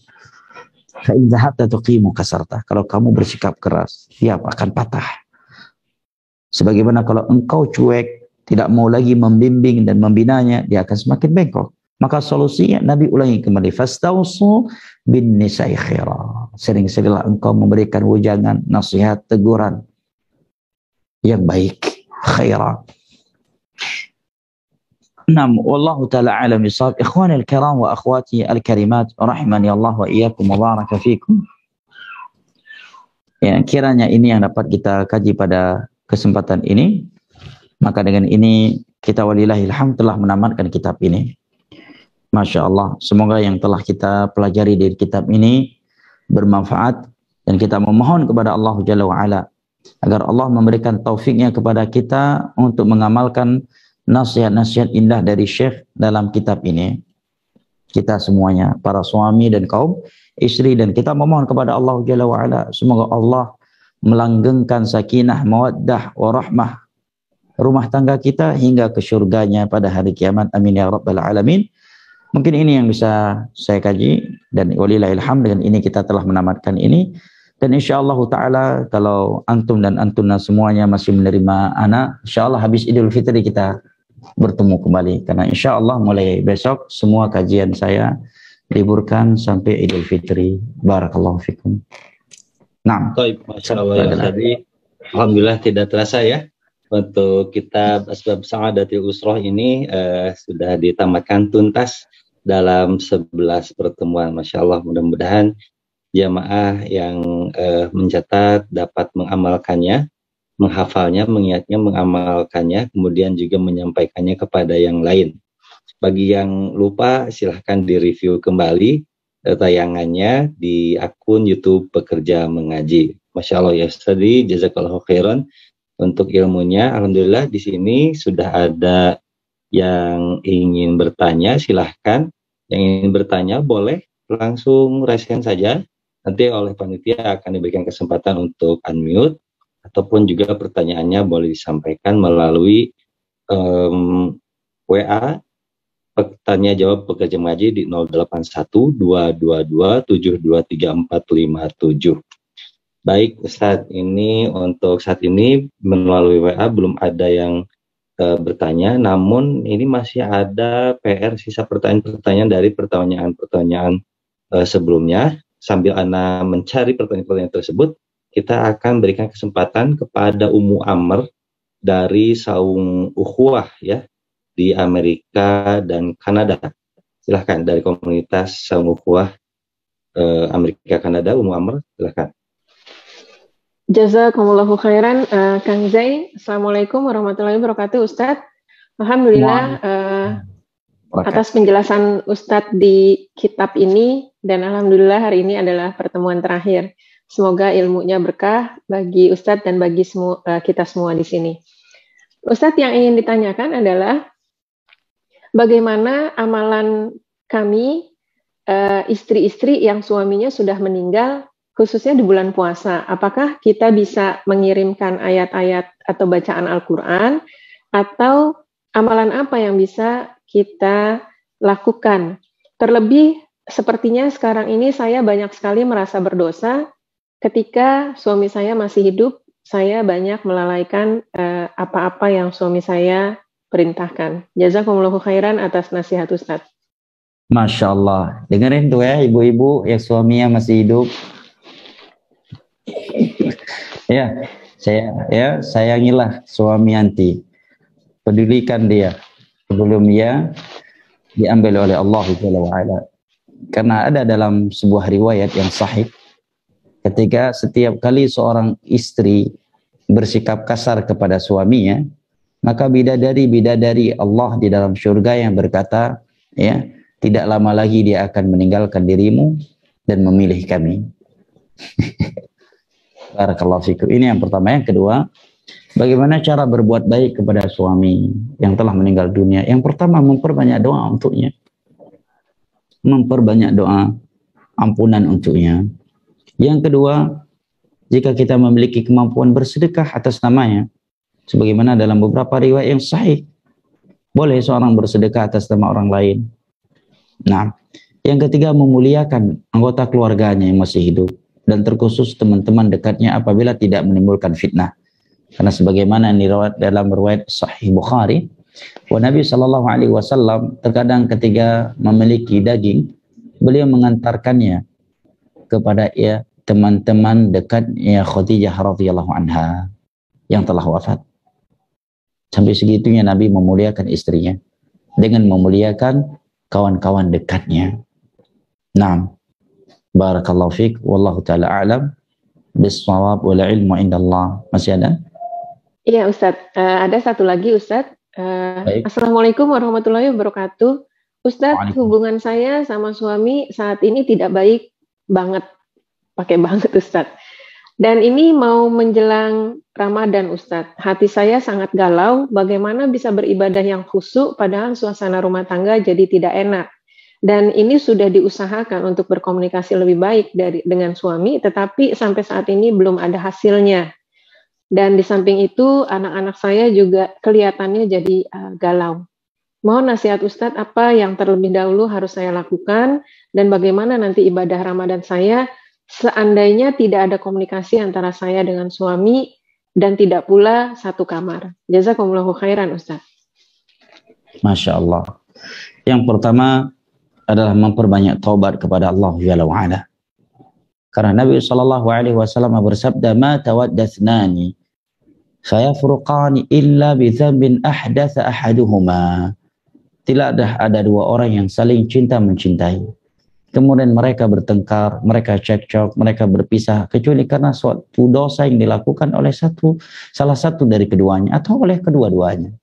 Fa in dhahabta tuqimu kasarta. Kalau kamu bersikap keras, dia akan patah. Sebagaimana kalau engkau cuek, tidak mau lagi membimbing dan membinanya, dia akan semakin bengkok. Maka solusinya Nabi ulangi kembali, fastausu bin nisa'i khaira. Sering-seringlah engkau memberikan ujangan, nasihat, teguran yang baik, khaira. Naam, wallahu ta'ala alam bisawab. Ikhwani al-kiram wa akhwati al-karimat, rahimani Allah wa iyyakum wa baraka fikum. Ya, kiranya ini yang dapat kita kaji pada kesempatan ini. Maka dengan ini kita walillahilhamd telah menamatkan kitab ini. Masya Allah, semoga yang telah kita pelajari dari kitab ini bermanfaat, dan kita memohon kepada Allah Jalla wa'ala agar Allah memberikan taufiknya kepada kita untuk mengamalkan nasihat-nasihat indah dari Syekh dalam kitab ini. Kita semuanya, para suami dan kaum istri, dan kita memohon kepada Allah Jalla wa'ala semoga Allah melanggengkan sakinah, mawaddah, warahmah rumah tangga kita hingga ke surganya pada hari kiamat. Amin ya rabbal alamin. Mungkin ini yang bisa saya kaji, dan walillahilhamd dengan ini kita telah menamatkan ini. Dan insyaallah taala kalau antum dan antuna semuanya masih menerima anak, insyaallah habis Idul Fitri kita bertemu kembali, karena insyaallah mulai besok semua kajian saya liburkan sampai Idul Fitri. Barakallahu fikum. Nah, masyaallah ya tadi alhamdulillah tidak terasa ya. Untuk kitab Asbab Sa'adatil Usrah ini sudah ditamatkan tuntas dalam 11 pertemuan. Masya Allah, mudah-mudahan jamaah yang mencatat dapat mengamalkannya, menghafalnya, mengingatnya, mengamalkannya, kemudian juga menyampaikannya kepada yang lain. Bagi yang lupa, silahkan direview kembali tayangannya di akun YouTube Pekerja Mengaji. Masya Allah ya Ustadz, jazakallahu khairan untuk ilmunya. Alhamdulillah di sini sudah ada yang ingin bertanya, silahkan. Yang ingin bertanya boleh langsung raise hand saja. Nanti oleh panitia akan diberikan kesempatan untuk unmute, ataupun juga pertanyaannya boleh disampaikan melalui WA tanya jawab Pekerja Mengaji di 08122272234457. Baik Ustadz, ini untuk saat ini melalui WA belum ada yang bertanya, namun ini masih ada PR sisa pertanyaan-pertanyaan dari pertanyaan-pertanyaan sebelumnya. Sambil Ana mencari pertanyaan-pertanyaan tersebut, kita akan berikan kesempatan kepada Ummu Amr dari Saung Ukhuwah ya di Amerika dan Kanada. Silahkan dari komunitas Saung Ukhuwah Amerika Kanada, Ummu Amr, silahkan. Jazakumullahu khairan, Kang Zain. Assalamualaikum warahmatullahi wabarakatuh, Ustadz. Alhamdulillah, atas penjelasan Ustadz di kitab ini, dan alhamdulillah hari ini adalah pertemuan terakhir. Semoga ilmunya berkah bagi Ustadz dan bagi kita semua di sini. Ustadz, yang ingin ditanyakan adalah bagaimana amalan kami istri-istri yang suaminya sudah meninggal, khususnya di bulan puasa. Apakah kita bisa mengirimkan ayat-ayat atau bacaan Al-Quran, atau amalan apa yang bisa kita lakukan? Terlebih sepertinya sekarang ini saya banyak sekali merasa berdosa ketika suami saya masih hidup. Saya banyak melalaikan apa-apa yang suami saya perintahkan. Jazakumullahu khairan atas nasihat Ustadz. Masya Allah, dengerin tuh ya ibu-ibu yang suaminya masih hidup. Ya, sayangilah suami anti, pedulikan dia sebelum dia diambil oleh Allah Jalla wa Ala. Karena ada dalam sebuah riwayat yang sahih, ketika setiap kali seorang istri bersikap kasar kepada suaminya, maka bidadari Allah di dalam surga yang berkata, ya, tidak lama lagi dia akan meninggalkan dirimu dan memilih kami. Barakallahu fikum. Ini yang pertama. Yang kedua, bagaimana cara berbuat baik kepada suami yang telah meninggal dunia? Yang pertama, memperbanyak doa untuknya. Memperbanyak doa ampunan untuknya. Yang kedua, jika kita memiliki kemampuan bersedekah atas namanya, sebagaimana dalam beberapa riwayat yang sahih, boleh seorang bersedekah atas nama orang lain. Nah, yang ketiga, memuliakan anggota keluarganya yang masih hidup, dan terkhusus teman-teman dekatnya apabila tidak menimbulkan fitnah. Karena sebagaimana dalam riwayat Sahih Bukhari, Nabi Shallallahu Alaihi Wasallam terkadang ketika memiliki daging, beliau mengantarkannya kepada teman-teman dekatnya Khadijah radhiyallahu anha yang telah wafat. Sampai segitunya Nabi memuliakan istrinya dengan memuliakan kawan-kawan dekatnya. Naam. Barakallahu fiik, wallahu taala a'lam bis-shawab wal ilmu indallah. Masih ada? Iya Ustadz, ada satu lagi Ustadz. Assalamualaikum warahmatullahi wabarakatuh. Ustadz, hubungan saya sama suami saat ini tidak baik banget, pakai banget Ustadz. Dan ini mau menjelang Ramadan Ustadz. Hati saya sangat galau, bagaimana bisa beribadah yang khusyuk padahal suasana rumah tangga jadi tidak enak. Dan ini sudah diusahakan untuk berkomunikasi lebih baik dengan suami, tetapi sampai saat ini belum ada hasilnya. Dan di samping itu anak-anak saya juga kelihatannya jadi galau. Mohon nasihat Ustadz, apa yang terlebih dahulu harus saya lakukan, dan bagaimana nanti ibadah Ramadan saya seandainya tidak ada komunikasi antara saya dengan suami dan tidak pula satu kamar. Jazakumullahu khairan Ustaz. Masya Allah. Yang pertama adalah memperbanyak taubat kepada Allah Jalla wa Ala. Karena Nabi Shallallahu Alaihi Wasallam bersabda, "Ma tawaddathnani, fayafruqani illa bi dzambin ahdatha ahaduhuma." Tidak ada dua orang yang saling cinta mencintai, kemudian mereka bertengkar, mereka cekcok, mereka berpisah, kecuali karena suatu dosa yang dilakukan oleh salah satu dari keduanya atau oleh kedua-duanya.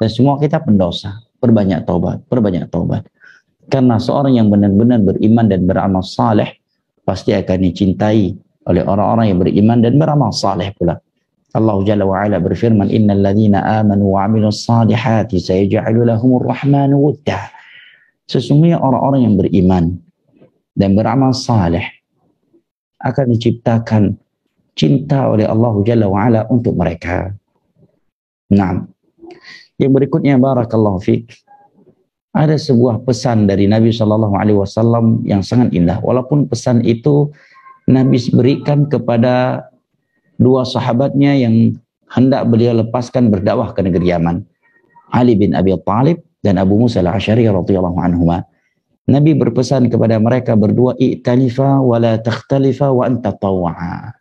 Dan semua kita pendosa. Perbanyak taubat, perbanyak taubat. Karena seorang yang benar-benar beriman dan beramal saleh pasti akan dicintai oleh orang-orang yang beriman dan beramal saleh pula. Allah Jalla wa Ala berfirman, "Innal ladzina amanu wa 'amilus salihati sayaj'alu lahumur rahmanu wudda." Sesungguhnya orang-orang yang beriman dan beramal saleh akan diciptakan cinta oleh Allah Jalla wa Ala untuk mereka. Nah, yang berikutnya, barakallahu fiik, ada sebuah pesan dari Nabi Shallallahu Alaihi Wasallam yang sangat indah. Walaupun pesan itu Nabi berikan kepada dua sahabatnya yang hendak beliau lepaskan berdakwah ke negeri Yaman, Ali bin Abi Thalib dan Abu Musa al-Asy'ari radhiyallahu anhuma. Nabi berpesan kepada mereka berdua, "I'talifa wa la takhtalifa wa anta tawwa'a."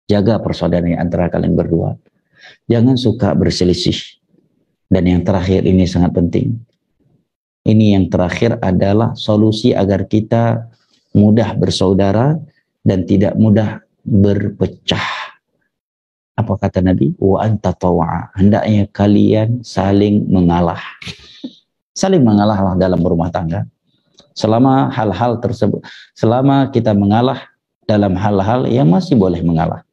Jaga persaudaraan antara kalian berdua. Jangan suka berselisih. Dan yang terakhir ini sangat penting. Ini yang terakhir adalah solusi agar kita mudah bersaudara dan tidak mudah berpecah. Apa kata Nabi? Wa anta tawwa'a. Hendaknya kalian saling mengalah. Saling mengalahlah dalam berumah tangga. Selama hal-hal tersebut, selama kita mengalah dalam hal-hal yang masih boleh mengalah,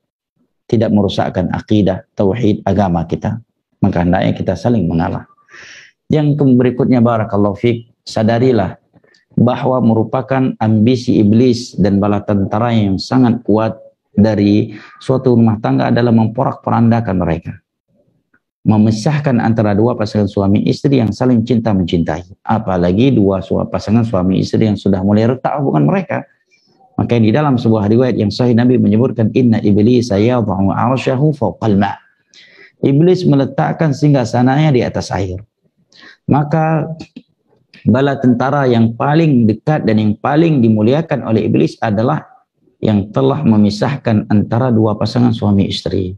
tidak merusakkan akidah, tauhid, agama kita, maka hendaknya kita saling mengalah. Yang berikutnya, barakallahu fiik, sadarilah bahwa merupakan ambisi iblis dan bala tentara yang sangat kuat dari suatu rumah tangga adalah memporak-porandakan mereka, memisahkan antara dua pasangan suami istri yang saling cinta mencintai, apalagi dua pasangan suami istri yang sudah mulai retak hubungan mereka. Maka di dalam sebuah riwayat yang sahih Nabi menyebutkan, inna iblis yad'u 'arsyahu fawqal ma'. Iblis meletakkan singgasananya di atas air. Maka bala tentara yang paling dekat dan yang paling dimuliakan oleh iblis adalah yang telah memisahkan antara dua pasangan suami istri.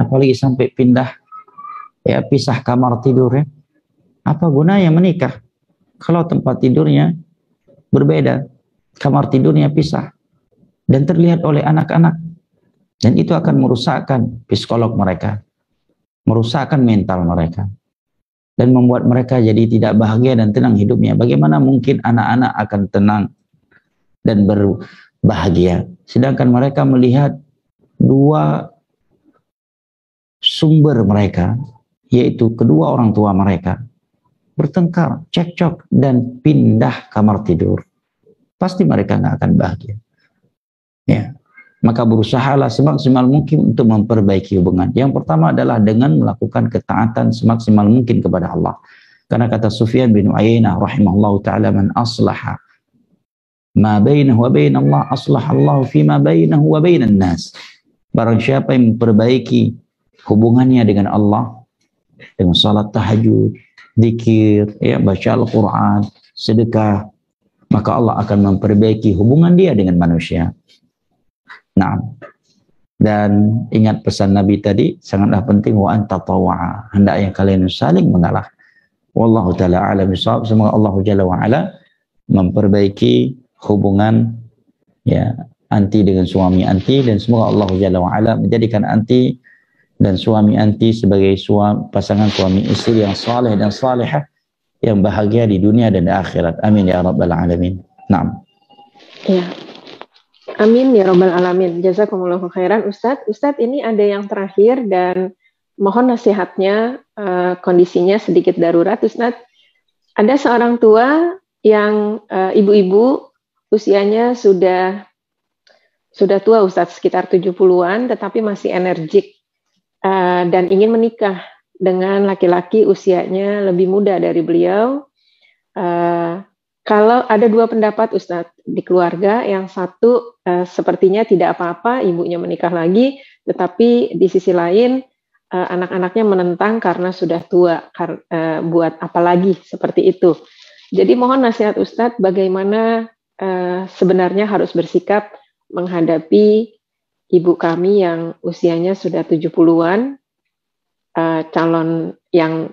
Apalagi sampai pindah, ya, pisah kamar tidur, ya. Apa gunanya menikah kalau tempat tidurnya berbeda, kamar tidurnya pisah, dan terlihat oleh anak-anak, dan itu akan merusakkan psikolog mereka, merusakkan mental mereka, dan membuat mereka jadi tidak bahagia dan tenang hidupnya. Bagaimana mungkin anak-anak akan tenang dan berbahagia sedangkan mereka melihat dua sumber mereka, yaitu kedua orang tua mereka, bertengkar, cekcok, dan pindah kamar tidur? Pasti mereka nggak akan bahagia. Ya, maka berusahalah semaksimal mungkin untuk memperbaiki hubungan. Yang pertama adalah dengan melakukan ketaatan semaksimal mungkin kepada Allah. Karena kata Sufyan bin Uyainah rahimahullahu taala, man aslaha ma bainahu wa bain Allah, aslahallahu fi ma bainahu wa bainan nas. Barang siapa yang memperbaiki hubungannya dengan Allah dengan salat tahajud, zikir, ya, baca Al-Quran, sedekah, maka Allah akan memperbaiki hubungan dia dengan manusia. Nah, dan ingat pesan Nabi tadi, sangatlah penting, wa anta tawa'a, hendaknya kalian saling mengalah. Wallahu ta'ala a'lam bishawab. Semoga Allah Jalla wa ala memperbaiki hubungan, ya, anti dengan suami anti, dan semoga Allah Jalla wa ala menjadikan anti dan suami anti sebagai pasangan suami istri yang saleh dan salihah, yang bahagia di dunia dan di akhirat. Amin ya rabbal alamin. Naam. Ya. Amin ya rabbal alamin. Jazakumullahu khairan Ustadz. Ustadz, ini ada yang terakhir dan mohon nasihatnya, kondisinya sedikit darurat Ustadz. Ada seorang tua yang ibu-ibu usianya sudah tua Ustadz, sekitar 70-an, tetapi masih energik. Dan ingin menikah dengan laki-laki usianya lebih muda dari beliau. Kalau ada dua pendapat Ustadz di keluarga, yang satu sepertinya tidak apa-apa ibunya menikah lagi, tetapi di sisi lain anak-anaknya menentang karena sudah tua, buat apa lagi seperti itu. Jadi mohon nasihat Ustadz bagaimana sebenarnya harus bersikap menghadapi ibu kami yang usianya sudah 70-an, calon yang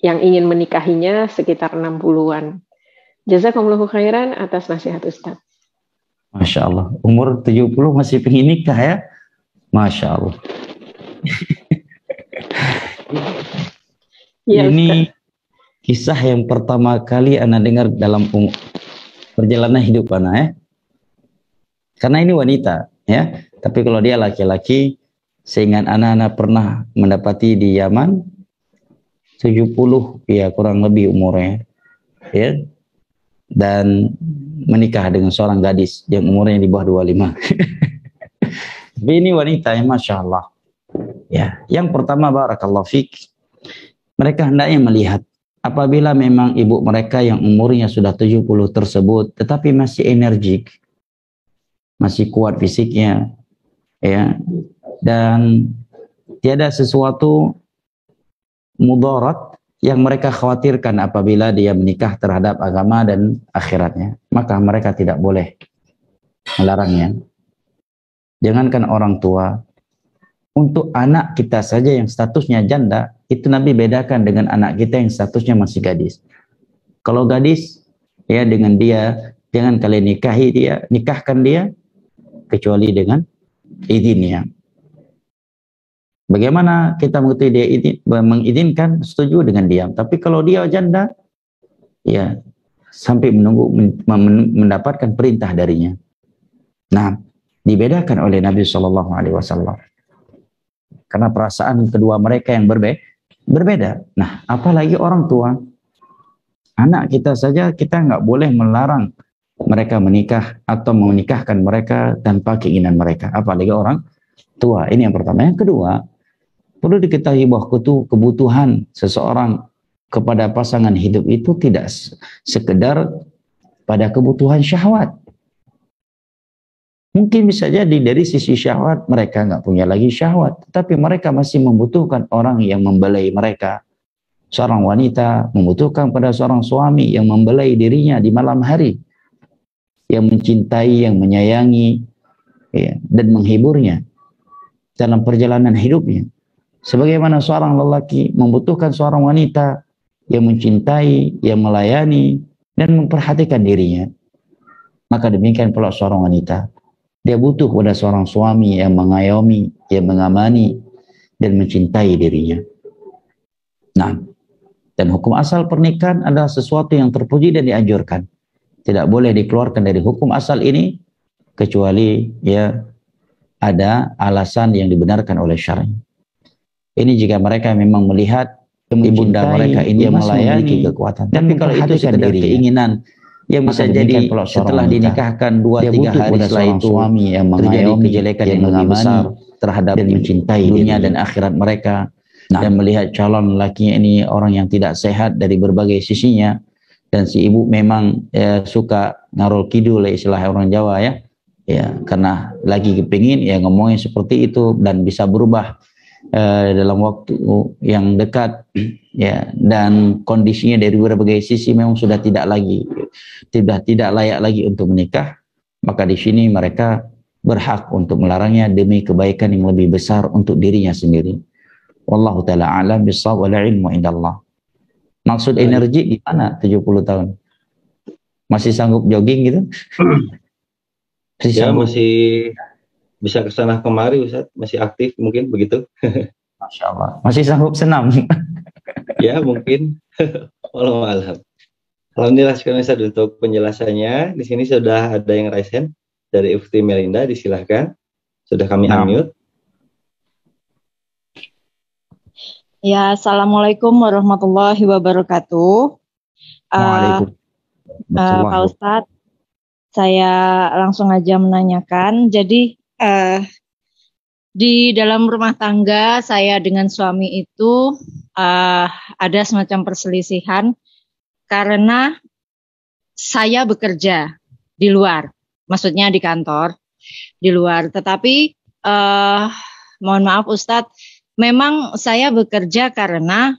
ingin menikahinya sekitar 60-an. Jazakumullahu khairan atas nasihat Ustaz. Masya Allah, umur 70 masih pengen nikah, ya? Masya Allah. Ya, ini Ustaz, kisah yang pertama kali Ana dengar dalam perjalanan hidup Ana, ya. Karena ini wanita, ya. Tapi kalau dia laki-laki, seingat anak-anak pernah mendapati di Yaman 70, ya, kurang lebih umurnya, ya, dan menikah dengan seorang gadis yang umurnya di bawah 25. Tapi ini wanita yang Masya Allah, ya. Yang pertama, barakallahu fiik, mereka hendaknya melihat apabila memang ibu mereka yang umurnya sudah 70 tersebut tetapi masih energik, masih kuat fisiknya, ya, dan tiada sesuatu mudarat yang mereka khawatirkan apabila dia menikah terhadap agama dan akhiratnya, maka mereka tidak boleh melarangnya. Jangankan orang tua, untuk anak kita saja yang statusnya janda, itu Nabi bedakan dengan anak kita yang statusnya masih gadis. Kalau gadis, ya, dengan dia jangan kalian nikahkan dia kecuali dengan izinnya. Bagaimana kita mengetahui dia mengizinkan? Setuju dengan diam. Tapi kalau dia janda, ya sampai menunggu mendapatkan perintah darinya. Nah, dibedakan oleh Nabi Shallallahu Alaihi Wasallam karena perasaan kedua mereka yang berbeda. Nah, apalagi orang tua, anak kita saja kita nggak boleh melarang mereka menikah atau menikahkan mereka tanpa keinginan mereka. Apalagi orang tua. Ini yang pertama. Yang kedua, perlu diketahui bahwa kebutuhan seseorang kepada pasangan hidup itu tidak sekedar pada kebutuhan syahwat. Mungkin bisa jadi dari sisi syahwat mereka nggak punya lagi syahwat, tetapi mereka masih membutuhkan orang yang membelai mereka. Seorang wanita membutuhkan pada seorang suami yang membelai dirinya di malam hari, yang mencintai, yang menyayangi, ya, dan menghiburnya dalam perjalanan hidupnya. Sebagaimana seorang lelaki membutuhkan seorang wanita yang mencintai, yang melayani, dan memperhatikan dirinya. Maka demikian pula seorang wanita. Dia butuh pada seorang suami yang mengayomi, yang mengamani, dan mencintai dirinya. Nah, dan hukum asal pernikahan adalah sesuatu yang terpuji dan dianjurkan. Tidak boleh dikeluarkan dari hukum asal ini, kecuali ya ada alasan yang dibenarkan oleh syar'i. Ini jika mereka memang melihat ibunda mereka ini masih memiliki kekuatan. Tapi kalau itu sekedar keinginan yang bisa jadi setelah dinikahkan 2-3 hari setelah itu suami yang mengayomi, kejelekan yang lebih besar terhadap dan mencintai dunia dan akhirat mereka, dan melihat calon lakinya ini orang yang tidak sehat dari berbagai sisinya, dan si ibu memang suka ngarul kidul istilah orang Jawa ya karena lagi kepingin ya ngomongin seperti itu dan bisa berubah dalam waktu yang dekat, ya, dan kondisinya dari berbagai sisi memang sudah tidak layak lagi untuk menikah, maka di sini mereka berhak untuk melarangnya demi kebaikan yang lebih besar untuk dirinya sendiri. Wallahu taala a'lam bissawab, wal ilmu indallah. Maksud energi gimana 70 tahun? Masih sanggup jogging gitu? Masih bisa kesana kemari Ustaz, masih aktif mungkin begitu. Masya Allah. Masih sanggup senam? Ya mungkin. Wallahu a'lam. Alhamdulillah sekali Ustaz untuk penjelasannya. Di sini sudah ada yang raise hand dari Ufti Melinda, disilahkan. Sudah kami unmute. Ya, assalamualaikum warahmatullahi wabarakatuh. Waalaikumsalam. Pak Ustadz, saya langsung aja menanyakan. Jadi di dalam rumah tangga saya dengan suami itu ada semacam perselisihan karena saya bekerja di luar, maksudnya di kantor di luar. Tetapi mohon maaf Ustadz, memang saya bekerja karena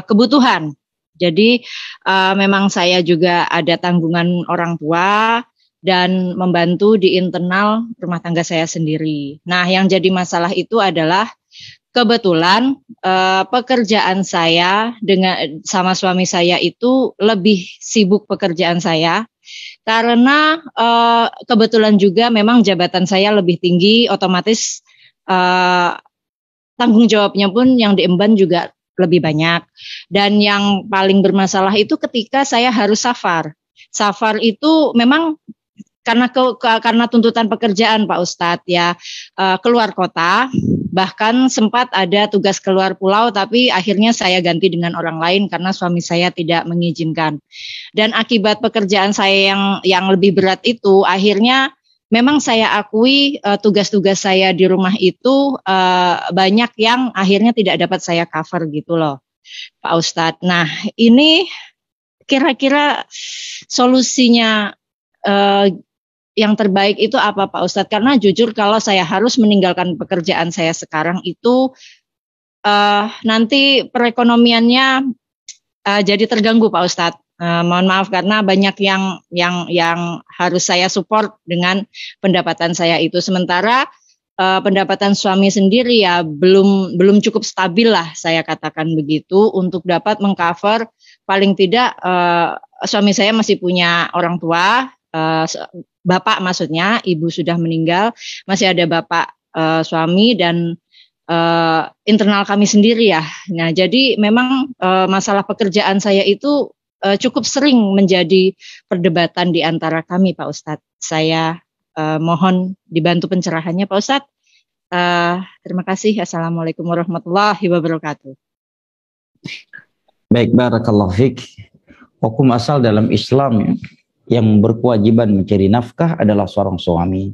kebutuhan. Jadi memang saya juga ada tanggungan orang tua dan membantu di internal rumah tangga saya sendiri. Nah, yang jadi masalah itu adalah kebetulan pekerjaan saya sama suami saya itu lebih sibuk pekerjaan saya karena kebetulan juga memang jabatan saya lebih tinggi, otomatis tanggung jawabnya pun yang diemban juga lebih banyak. Dan yang paling bermasalah itu ketika saya harus safar. Safar itu memang karena tuntutan pekerjaan Pak Ustadz ya, keluar kota, bahkan sempat ada tugas keluar pulau, tapi akhirnya saya ganti dengan orang lain karena suami saya tidak mengizinkan. Dan akibat pekerjaan saya yang lebih berat itu, akhirnya memang saya akui tugas-tugas saya di rumah itu banyak yang akhirnya tidak dapat saya cover gitu loh Pak Ustadz. Nah ini kira-kira solusinya yang terbaik itu apa Pak Ustadz? Karena jujur kalau saya harus meninggalkan pekerjaan saya sekarang itu nanti perekonomiannya jadi terganggu Pak Ustadz. Mohon maaf karena banyak yang harus saya support dengan pendapatan saya itu. Sementara pendapatan suami sendiri ya belum cukup stabil lah saya katakan begitu untuk dapat mengcover paling tidak suami saya masih punya orang tua. Bapak maksudnya, ibu sudah meninggal, masih ada bapak suami dan internal kami sendiri ya. Nah, jadi memang masalah pekerjaan saya itu cukup sering menjadi perdebatan di antara kami, Pak Ustadz. Saya mohon dibantu pencerahannya, Pak Ustadz. Terima kasih. Assalamualaikum warahmatullahi wabarakatuh. Baik, barakallahu fiik. Hukum asal dalam Islam yang berkewajiban mencari nafkah adalah seorang suami.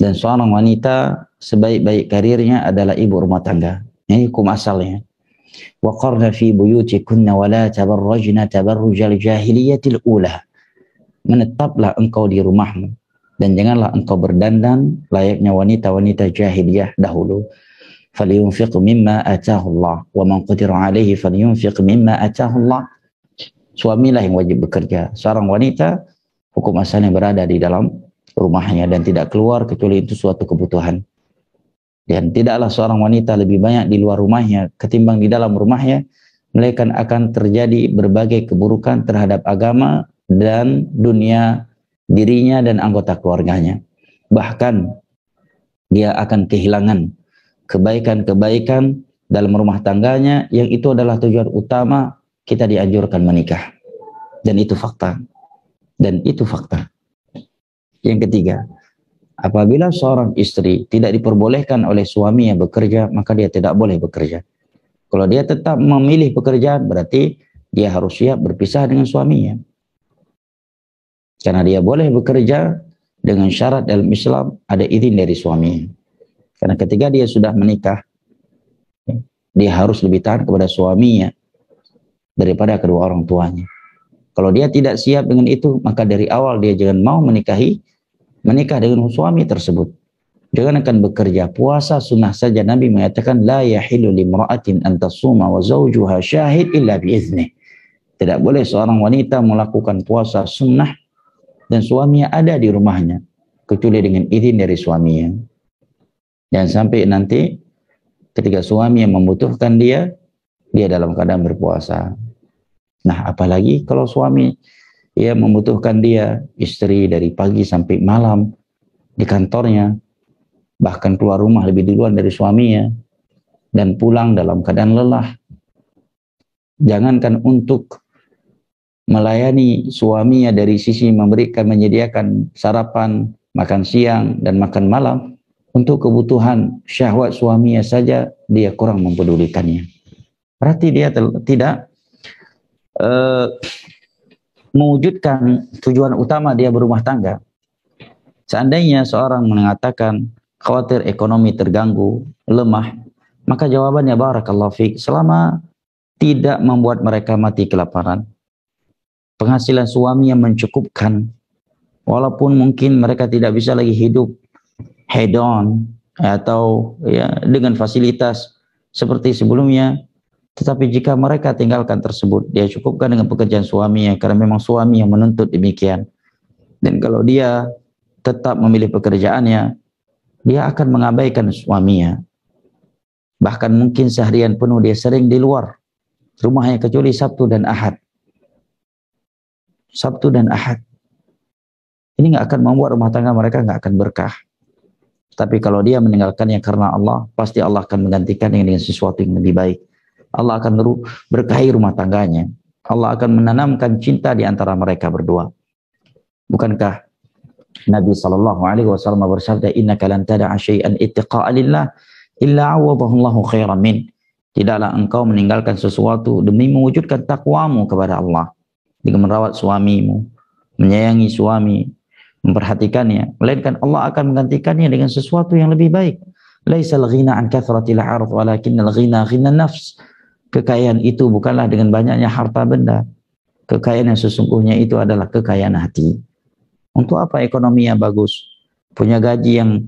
Dan seorang wanita sebaik-baik karirnya adalah ibu rumah tangga. Ini hukum asalnya. Wa qarna fi buyutikunna wa la tabarrajna tabarrujal jahiliyatil ula. Menetaplah engkau di rumahmu dan janganlah engkau berdandan layaknya wanita-wanita jahiliyah dahulu. Falyunfiq mimma atahu Allah wa man qadira alaihi falyunfiq mimma atahu Allah. Suamilah yang wajib bekerja. Seorang wanita hukum asalnya berada di dalam rumahnya dan tidak keluar kecuali itu suatu kebutuhan. Dan tidaklah seorang wanita lebih banyak di luar rumahnya ketimbang di dalam rumahnya, melainkan akan terjadi berbagai keburukan terhadap agama dan dunia dirinya dan anggota keluarganya. Bahkan dia akan kehilangan kebaikan-kebaikan dalam rumah tangganya, yang itu adalah tujuan utama kita dianjurkan menikah. Dan itu fakta. Dan itu fakta. Yang ketiga, apabila seorang istri tidak diperbolehkan oleh suami yang bekerja, maka dia tidak boleh bekerja. Kalau dia tetap memilih pekerjaan, berarti dia harus siap berpisah dengan suaminya. Karena dia boleh bekerja dengan syarat dalam Islam ada izin dari suaminya. Karena ketika dia sudah menikah, dia harus lebih taat kepada suaminya daripada kedua orang tuanya. Kalau dia tidak siap dengan itu, maka dari awal dia jangan mau menikah dengan suami tersebut. Jangan akan bekerja puasa sunnah saja. Nabi mengatakan la yahilu limra'atin an tasuma wa zawjuha syahid illa biiznih. Tidak boleh seorang wanita melakukan puasa sunnah dan suaminya ada di rumahnya kecuali dengan izin dari suaminya. Jangan sampai nanti ketika suami yang membutuhkan dia dalam keadaan berpuasa. Nah, apalagi kalau suami membutuhkan dia, istri dari pagi sampai malam di kantornya, bahkan keluar rumah lebih duluan dari suaminya, dan pulang dalam keadaan lelah. Jangankan untuk melayani suaminya dari sisi menyediakan sarapan, makan siang, dan makan malam, untuk kebutuhan syahwat suaminya saja dia kurang mempedulikannya. Berarti dia tidak mewujudkan tujuan utama dia berumah tangga. Seandainya seorang mengatakan khawatir ekonomi terganggu, lemah, maka jawabannya barakallahu fiik, selama tidak membuat mereka mati kelaparan, penghasilan suami yang mencukupkan, walaupun mungkin mereka tidak bisa lagi hidup head on atau dengan fasilitas seperti sebelumnya, tetapi jika mereka tinggalkan tersebut, dia cukupkan dengan pekerjaan suaminya, karena memang suami yang menuntut demikian. Dan kalau dia tetap memilih pekerjaannya, dia akan mengabaikan suaminya. Bahkan mungkin seharian penuh dia sering di luar rumahnya kecuali Sabtu dan Ahad. Sabtu dan Ahad. Ini nggak akan membuat rumah tangga mereka nggak akan berkah. Tapi kalau dia meninggalkannya karena Allah, pasti Allah akan menggantikannya dengan sesuatu yang lebih baik. Allah akan berkahi rumah tangganya. Allah akan menanamkan cinta di antara mereka berdua. Bukankah Nabi SAW bersabda, innaka lan tada'a syai'an ittiqa'a lillah illa 'awadahu Allahu khairan min. Tidaklah engkau meninggalkan sesuatu demi mewujudkan takwamu kepada Allah, dengan merawat suamimu, menyayangi suami, memperhatikannya, melainkan Allah akan menggantikannya dengan sesuatu yang lebih baik. Laisal ghina an kathratil 'ard walakinnal ghina ghinan nafs. Kekayaan itu bukanlah dengan banyaknya harta benda. Kekayaan yang sesungguhnya itu adalah kekayaan hati. Untuk apa ekonominya bagus, punya gaji yang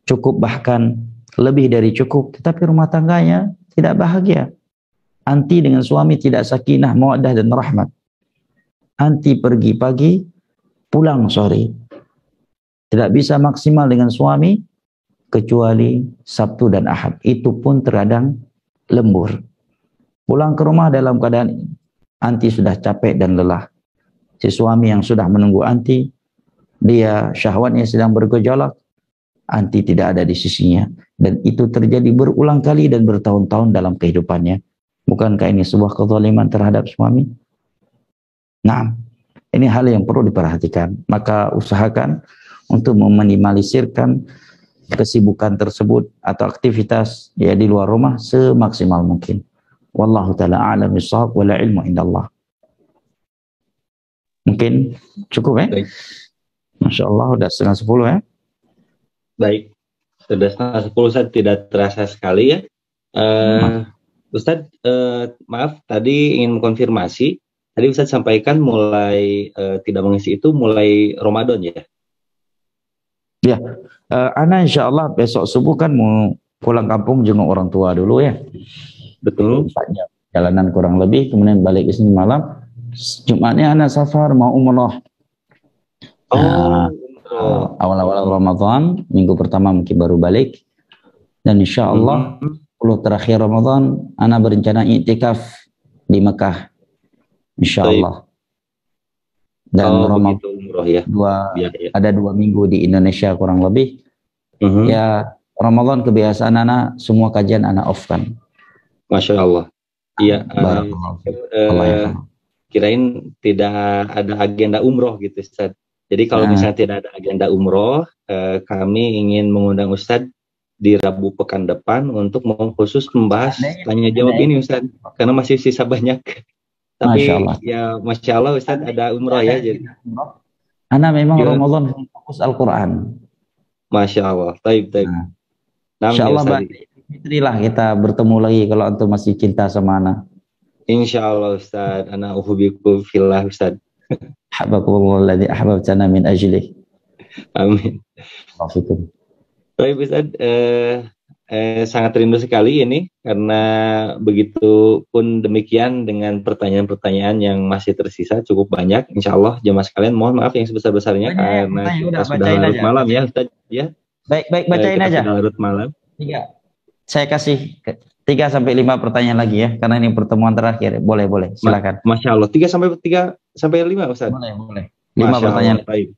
cukup, bahkan lebih dari cukup, tetapi rumah tangganya tidak bahagia. Anti dengan suami tidak sakinah, mawaddah dan rahmat. Anti pergi pagi, pulang sore. Tidak bisa maksimal dengan suami kecuali Sabtu dan Ahad. Itu pun terkadang lembur. Pulang ke rumah dalam keadaan anti sudah capek dan lelah. Si suami yang sudah menunggu anti, dia syahwatnya sedang bergejolak, anti tidak ada di sisinya. Dan itu terjadi berulang kali dan bertahun-tahun dalam kehidupannya. Bukankah ini sebuah kezaliman terhadap suami? Nah, ini hal yang perlu diperhatikan. Maka usahakan untuk meminimalisirkan kesibukan tersebut atau aktivitas ya di luar rumah semaksimal mungkin. Wallahu ta'ala a'lam bishawab wa la ilmu indallah. Mungkin cukup ya? Baik. Masya Allah, udah 9:30 ya? Baik, sudah 9:30 Ustaz, tidak terasa sekali ya. Ustaz, maaf tadi ingin mengkonfirmasi. Tadi Ustaz sampaikan mulai tidak mengisi itu mulai Ramadan ya? Ya, Ana insya Allah besok subuh kan mau pulang kampung jenguk orang tua dulu ya. Betul. Jalanan kurang lebih, kemudian balik ke sini malam. Jumatnya Ana safar mau umroh. Awal-awal Ramadan, minggu pertama mungkin baru balik. Dan insya Allah 10 terakhir Ramadan, Ana berencana iktikaf di Mekah. Insya Allah. Dan Ramadan ya. Ada 2 minggu di Indonesia kurang lebih. Ya, Ramadan kebiasaan Ana, semua kajian Ana off-kan. Masya Allah. Iya. Kirain tidak ada agenda umroh gitu Ustaz. Jadi kalau misalnya tidak ada agenda umroh, kami ingin mengundang Ustaz di Rabu pekan depan untuk khusus membahas tanya jawab ini Ustaz, karena masih sisa banyak. Tapi Masya Allah Ustaz ada umroh ya. Jadi Ana memang Ramadan fokus Al-Quran. Masya Allah. Taib. Insya Allah Fitrilah kita bertemu lagi kalau antum masih cinta sama Ana. Insya Allah Ustaz, ana uhubiku fillah Ustaz. Habakumullah alladzi ahbabtana min ajlih. Amin. Baik Ustaz, sangat rindu sekali ini karena begitu pun demikian dengan pertanyaan-pertanyaan yang masih tersisa cukup banyak. Insya Allah jemaah sekalian mohon maaf yang sebesar-besarnya karena kita sudah larut malam ya Ustaz ya. Baik bacain aja. Sudah larut malam. Saya kasih 3 sampai 5 pertanyaan lagi ya, karena ini pertemuan terakhir. Boleh, silakan. Masya Allah, 3 sampai 5 Ustaz. Boleh. 5 pertanyaan. Baik.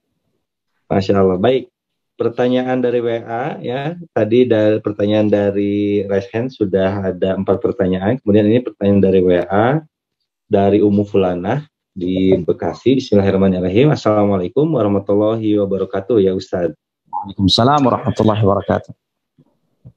Masya Allah. Baik. Pertanyaan dari WA ya. Tadi dari pertanyaan dari raise hand sudah ada 4 pertanyaan. Kemudian ini pertanyaan dari WA dari Ummu Fulanah di Bekasi. Bismillahirrahmanirrahim. Assalamualaikum warahmatullahi wabarakatuh ya Ustaz. Waalaikumsalam warahmatullahi wabarakatuh.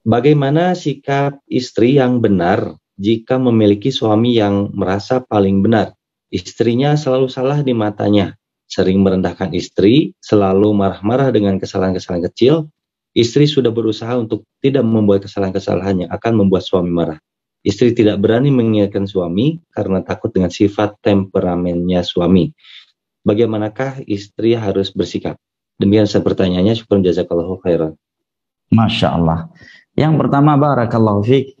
Bagaimana sikap istri yang benar jika memiliki suami yang merasa paling benar? Istrinya selalu salah di matanya, sering merendahkan istri, selalu marah-marah dengan kesalahan-kesalahan kecil. Istri sudah berusaha untuk tidak membuat kesalahan-kesalahan yang akan membuat suami marah. Istri tidak berani mengingatkan suami karena takut dengan sifat temperamennya suami. Bagaimanakah istri harus bersikap? Demikian pertanyaannya. Syukran jazakallahu khairan. Masya Allah. Yang pertama, barakallahu fiik,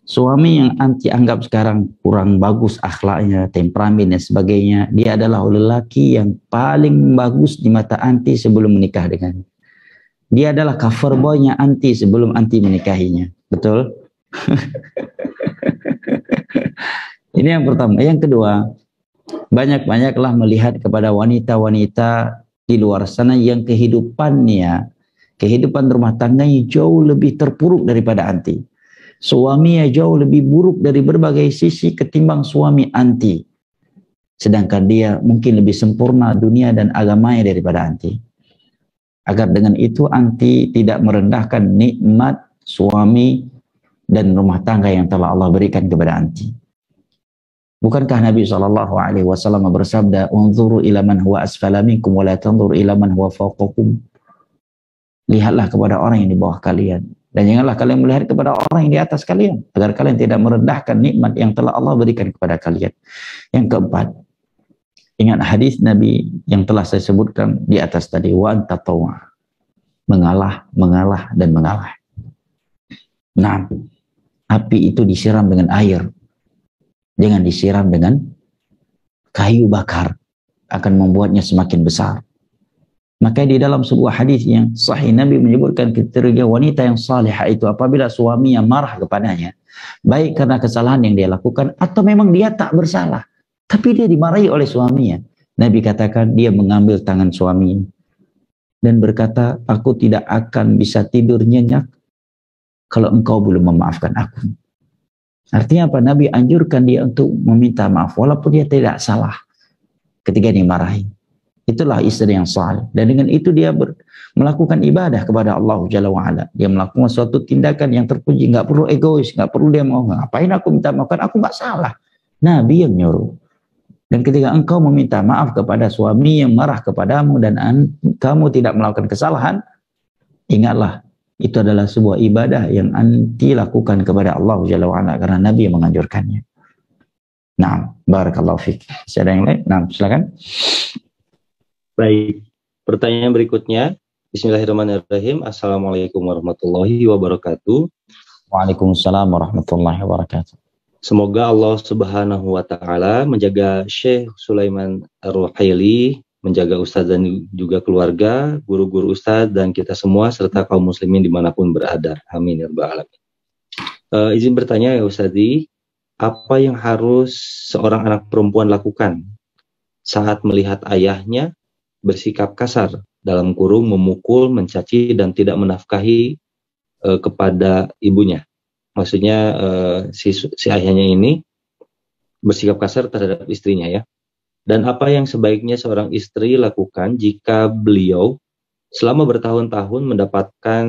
suami yang anti anggap sekarang kurang bagus akhlaknya, temperamen dan sebagainya, dia adalah lelaki yang paling bagus di mata anti sebelum menikah dengannya. Dia adalah cover boy-nya anti sebelum anti menikahinya. Betul? Ini yang pertama. Yang kedua, banyak-banyaklah melihat kepada wanita-wanita di luar sana yang kehidupan rumah tangganya jauh lebih terpuruk daripada anti. Suaminya jauh lebih buruk dari berbagai sisi ketimbang suami anti. Sedangkan dia mungkin lebih sempurna dunia dan agamanya daripada anti. Agar dengan itu anti tidak merendahkan nikmat suami dan rumah tangga yang telah Allah berikan kepada anti. Bukankah Nabi SAW bersabda, "Unzuru ila man huwa asfala minkum wa la tanzuru ila man huwa fawqakum." Lihatlah kepada orang yang di bawah kalian, dan janganlah kalian melihat kepada orang yang di atas kalian, agar kalian tidak merendahkan nikmat yang telah Allah berikan kepada kalian. Yang keempat, ingat hadis Nabi yang telah saya sebutkan di atas tadi, wa anta tawa, mengalah, dan mengalah. Nah, api itu disiram dengan air, jangan disiram dengan kayu bakar, akan membuatnya semakin besar. Maka di dalam sebuah hadis yang sahih, Nabi menyebutkan kriteria wanita yang salihah itu apabila suaminya marah kepadanya, baik karena kesalahan yang dia lakukan atau memang dia tak bersalah, tapi dia dimarahi oleh suaminya. Nabi katakan dia mengambil tangan suaminya, dan berkata, aku tidak akan bisa tidur nyenyak kalau engkau belum memaafkan aku. Artinya apa? Nabi anjurkan dia untuk meminta maaf walaupun dia tidak salah ketika dimarahi. Itulah istri yang saleh. Dan dengan itu dia melakukan ibadah kepada Allah Jalla wa'ala. Dia melakukan suatu tindakan yang terpuji. Nggak perlu egois, nggak perlu dia mau ngapain aku minta maaf, aku nggak salah. Nabi yang nyuruh. Dan ketika engkau meminta maaf kepada suami yang marah kepadamu dan kamu tidak melakukan kesalahan, ingatlah itu adalah sebuah ibadah yang anti lakukan kepada Allah Jalla wa'ala karena Nabi yang menganjurkannya. Nah, barakallahu fiik. Ada yang lain? Nah, silakan. Baik, pertanyaan berikutnya. Bismillahirrahmanirrahim. Assalamualaikum warahmatullahi wabarakatuh. Waalaikumsalam warahmatullahi wabarakatuh. Semoga Allah Subhanahu wa Ta'ala menjaga Syekh Sulaiman Ar-Ruhaili, menjaga Ustaz dan juga keluarga, guru-guru Ustaz dan kita semua serta kaum muslimin dimanapun berada. Amin ya rabbal alamin. Izin bertanya ya Ustazi, apa yang harus seorang anak perempuan lakukan saat melihat ayahnya bersikap kasar, dalam kurung memukul, mencaci, dan tidak menafkahi kepada ibunya? Maksudnya si ayahnya ini bersikap kasar terhadap istrinya ya. Dan apa yang sebaiknya seorang istri lakukan jika beliau selama bertahun-tahun mendapatkan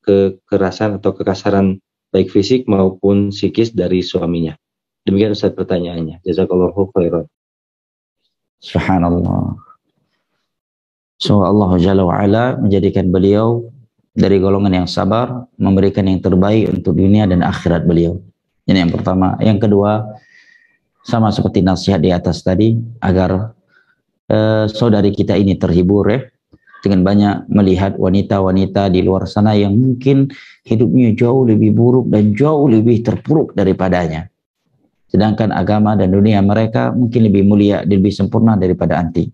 kekerasan atau kekasaran baik fisik maupun psikis dari suaminya? Demikian Ustaz pertanyaannya. Jazakallahu khairan. Subhanallah. So Allah Jalla wa'ala menjadikan beliau dari golongan yang sabar, memberikan yang terbaik untuk dunia dan akhirat beliau. Ini yang pertama. Yang kedua, sama seperti nasihat di atas tadi, agar saudari kita ini terhibur ya, dengan banyak melihat wanita-wanita di luar sana yang mungkin hidupnya jauh lebih buruk dan jauh lebih terpuruk daripadanya. Sedangkan agama dan dunia mereka mungkin lebih mulia, lebih sempurna daripada anti.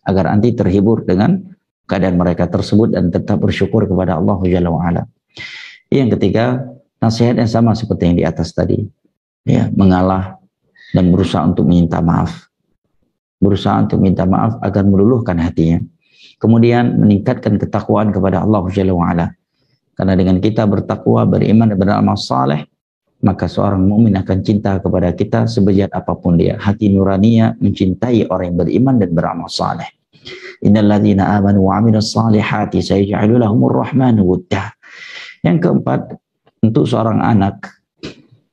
Agar anti terhibur dengan keadaan mereka tersebut dan tetap bersyukur kepada Allah Jalla wa'ala. Yang ketiga, nasihat yang sama seperti yang di atas tadi. Ya, mengalah dan berusaha untuk minta maaf. Berusaha untuk minta maaf agar meluluhkan hatinya. Kemudian meningkatkan ketakwaan kepada Allah Jalla wa'ala. Karena dengan kita bertakwa, beriman dan beramal saleh, maka seorang mukmin akan cinta kepada kita sebejat apapun dia. Hati nuraninya mencintai orang yang beriman dan beramal saleh. Innal ladzina amanu wa 'amilus salihati sayaj'alu lahumur rahmanu wudda. Yang keempat, untuk seorang anak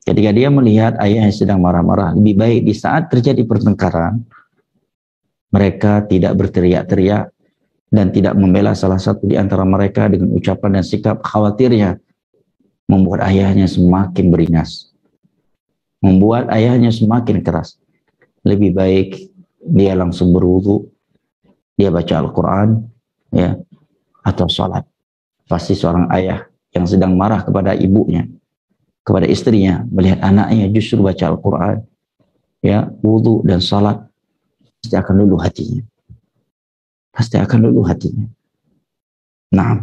ketika dia melihat ayahnya sedang marah-marah, lebih baik di saat terjadi pertengkaran mereka tidak berteriak-teriak dan tidak membela salah satu di antara mereka dengan ucapan dan sikap khawatirnya membuat ayahnya semakin beringas, membuat ayahnya semakin keras. Lebih baik dia langsung berwudu, dia baca Al-Quran, ya, atau sholat. Pasti seorang ayah yang sedang marah kepada ibunya, kepada istrinya, melihat anaknya justru baca Al-Quran, ya, wudu dan sholat, pasti akan luluh hatinya. Pasti akan luluh hatinya. Nah,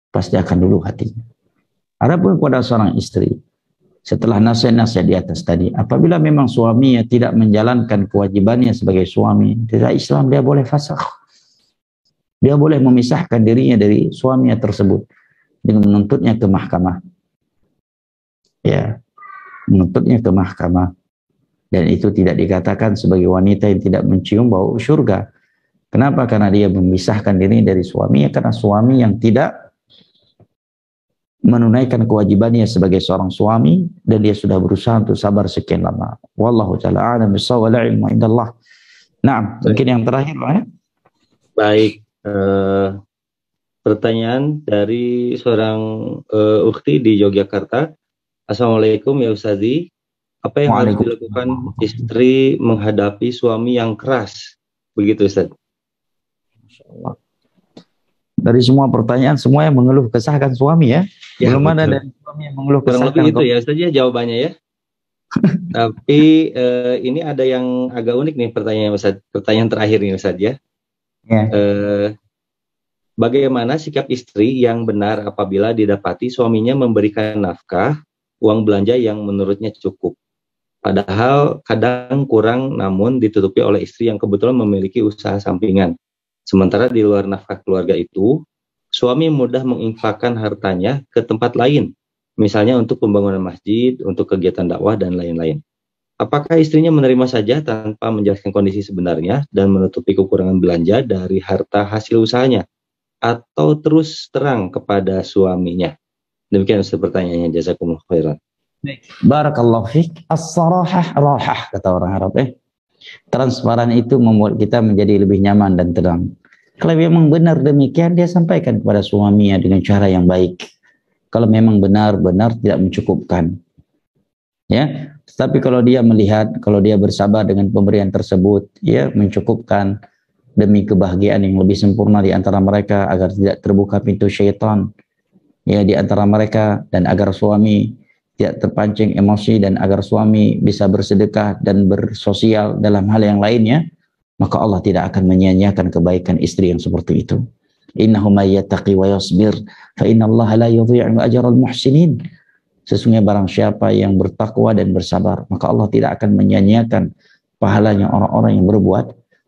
pasti akan luluh hatinya. Adapun kepada seorang istri, setelah nasihat-nasihat di atas tadi, apabila memang suaminya tidak menjalankan kewajibannya sebagai suami, tidak Islam, dia boleh fasakh. Dia boleh memisahkan dirinya dari suaminya tersebut dengan menuntutnya ke mahkamah. Ya, menuntutnya ke mahkamah. Dan itu tidak dikatakan sebagai wanita yang tidak mencium bau surga. Kenapa? Karena dia memisahkan diri dari suaminya, karena suami yang tidak menunaikan kewajibannya sebagai seorang suami dan dia sudah berusaha untuk sabar sekian lama. Wallahu ta'ala a'lam bissawab, wal ilmu indallah. Nah, mungkin yang terakhir Pak ya. Baik, pertanyaan dari seorang ukhti di Yogyakarta. Assalamualaikum ya Ustazi. Apa yang harus dilakukan istri menghadapi suami yang keras? Begitu Ustaz. Insyaallah. Dari semua pertanyaan, semua yang mengeluh kesahkan suami ya. Belum ada dari suami yang mengeluh kesahkan. Itu ya saja jawabannya ya. Tapi ini ada yang agak unik nih pertanyaan Ustaz. Pertanyaan terakhir nih Ustaz ya. Bagaimana sikap istri yang benar apabila didapati suaminya memberikan nafkah, uang belanja yang menurutnya cukup? Padahal kadang kurang namun ditutupi oleh istri yang kebetulan memiliki usaha sampingan. Sementara di luar nafkah keluarga itu, suami mudah menginfakkan hartanya ke tempat lain, misalnya untuk pembangunan masjid, untuk kegiatan dakwah, dan lain-lain. Apakah istrinya menerima saja tanpa menjelaskan kondisi sebenarnya dan menutupi kekurangan belanja dari harta hasil usahanya, atau terus terang kepada suaminya? Demikian Ustaz pertanyaannya, jazakumullah khairan. Barakallahu fiik. As-sarahah rahah, kata orang Arab. Transparan itu membuat kita menjadi lebih nyaman dan tenang. Kalau memang benar demikian, dia sampaikan kepada suaminya dengan cara yang baik. Kalau memang benar-benar tidak mencukupkan, ya. Tapi kalau dia melihat, kalau dia bersabar dengan pemberian tersebut, ya, mencukupkan demi kebahagiaan yang lebih sempurna di antara mereka, agar tidak terbuka pintu syaitan, ya, di antara mereka, dan agar suami tidak terpancing emosi, dan agar suami bisa bersedekah dan bersosial dalam hal yang lainnya, maka Allah tidak akan menyia-nyiakan kebaikan istri yang seperti itu. Innahu may yattaqi wa yasbir fa innallaha la yudhi'u ajral muhsinin. Sesungguhnya barang siapa yang bertakwa dan bersabar, maka Allah tidak akan menyia-nyiakan pahalanya orang-orang yang berbuat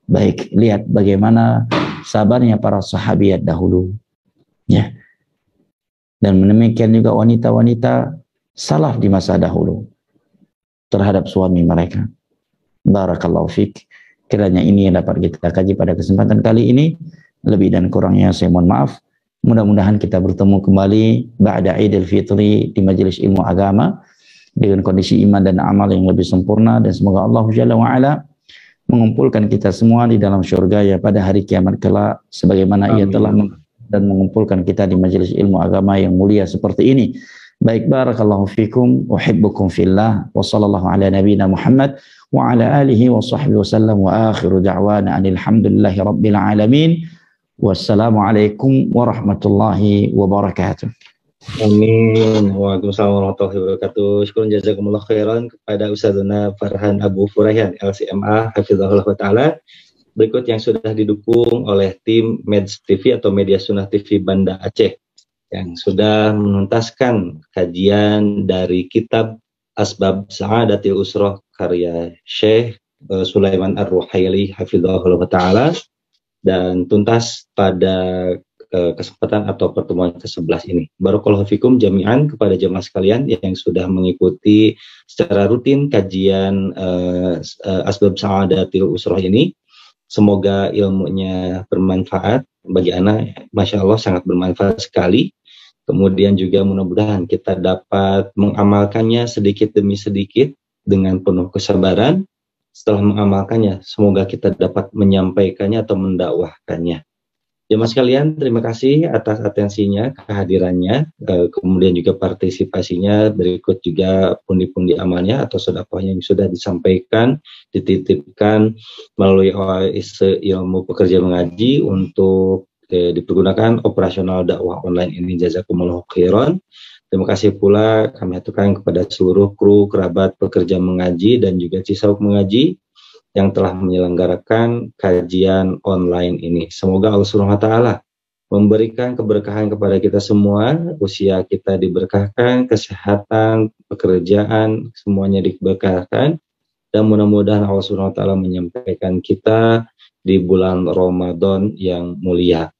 baik. Lihat bagaimana sabarnya para sahabiat dahulu, ya. Dan demikian juga wanita-wanita salaf di masa dahulu terhadap suami mereka. Barakallahu fiik. Kiranya ini yang dapat kita kaji pada kesempatan kali ini. Lebih dan kurangnya saya mohon maaf. Mudah-mudahan kita bertemu kembali ba'da Idul Fitri di majelis ilmu agama dengan kondisi iman dan amal yang lebih sempurna, dan semoga Allah Jalla wa Ala mengumpulkan kita semua di dalam syurga ya pada hari kiamat kelak, sebagaimana Ia telah dan mengumpulkan kita di majelis ilmu agama yang mulia seperti ini. Baik, barakallahu fikum, uhibbukum fillah, wa sallallahu ala nabiyina Muhammad wa ala alihi wa sahbihi wasallam, wa akhiru da'wana alhamdulillahi rabbil alamin. Wassalamualaikum warahmatullahi wabarakatuh. Amin. Waalaikumsalam warahmatullahi wabarakatuh. Syukur jazakumullah khairan kepada Ustadzuna Farhan Abu Furaihan LCMA hafizahullah taala. Berikut yang sudah didukung oleh tim Meds TV atau Media Sunnah TV Banda Aceh yang sudah menuntaskan kajian dari kitab Asbab Sa'adatil Usrah karya Syekh Sulaiman Ar-Ruhaili hafizahullah taala, dan tuntas pada kesempatan atau pertemuan ke-11 ini. Barakallahu fikum jami'an kepada jemaah sekalian yang sudah mengikuti secara rutin kajian Asbab Sa'adatil Usrah ini. Semoga ilmunya bermanfaat bagi anak. Masya Allah sangat bermanfaat sekali. Kemudian juga mudah-mudahan kita dapat mengamalkannya sedikit demi sedikit dengan penuh kesabaran. Setelah mengamalkannya, semoga kita dapat menyampaikannya atau mendakwahkannya. Jemaah sekalian, terima kasih atas atensinya, kehadirannya, kemudian juga partisipasinya. Berikut juga pundi-pundi amalnya atau sedekah yang sudah disampaikan, dititipkan melalui OAS Ilmu Pekerja Mengaji untuk dipergunakan operasional dakwah online ini. Jazakumullah khairan. Terima kasih pula kami aturkan kepada seluruh kru, kerabat, pekerja mengaji, dan juga Cisauk Mengaji yang telah menyelenggarakan kajian online ini. Semoga Allah Subhanahu wa taala memberikan keberkahan kepada kita semua, usia kita diberkahkan, kesehatan, pekerjaan, semuanya diberkahkan, dan mudah-mudahan Allah Subhanahu wa taala menyampaikan kita di bulan Ramadan yang mulia.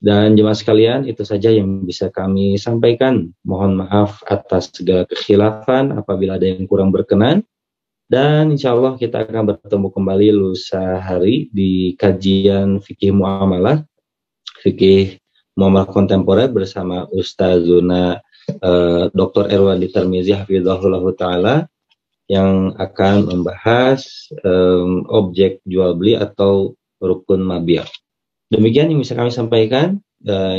Dan jemaah sekalian, itu saja yang bisa kami sampaikan. Mohon maaf atas segala kekhilafan apabila ada yang kurang berkenan. Dan insya Allah kita akan bertemu kembali lusa hari di kajian fikih muamalah, fikih muamalah kontemporer bersama Ustazuna Dr. Erwandi Tarmizi hafizahullah ta'ala, yang akan membahas objek jual beli atau rukun mabiah. Demikian yang bisa kami sampaikan.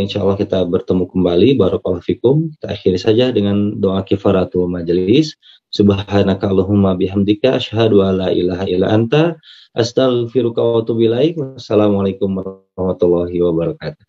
Insya Allah kita bertemu kembali. Barakallahu fikum. Kita akhiri saja dengan doa kifaratul majelis. Subhanaka Allahumma bihamdika asyhadu an la ilaha illa anta astaghfiruka wa atubu ilaik. Wassalamualaikum warahmatullahi wabarakatuh.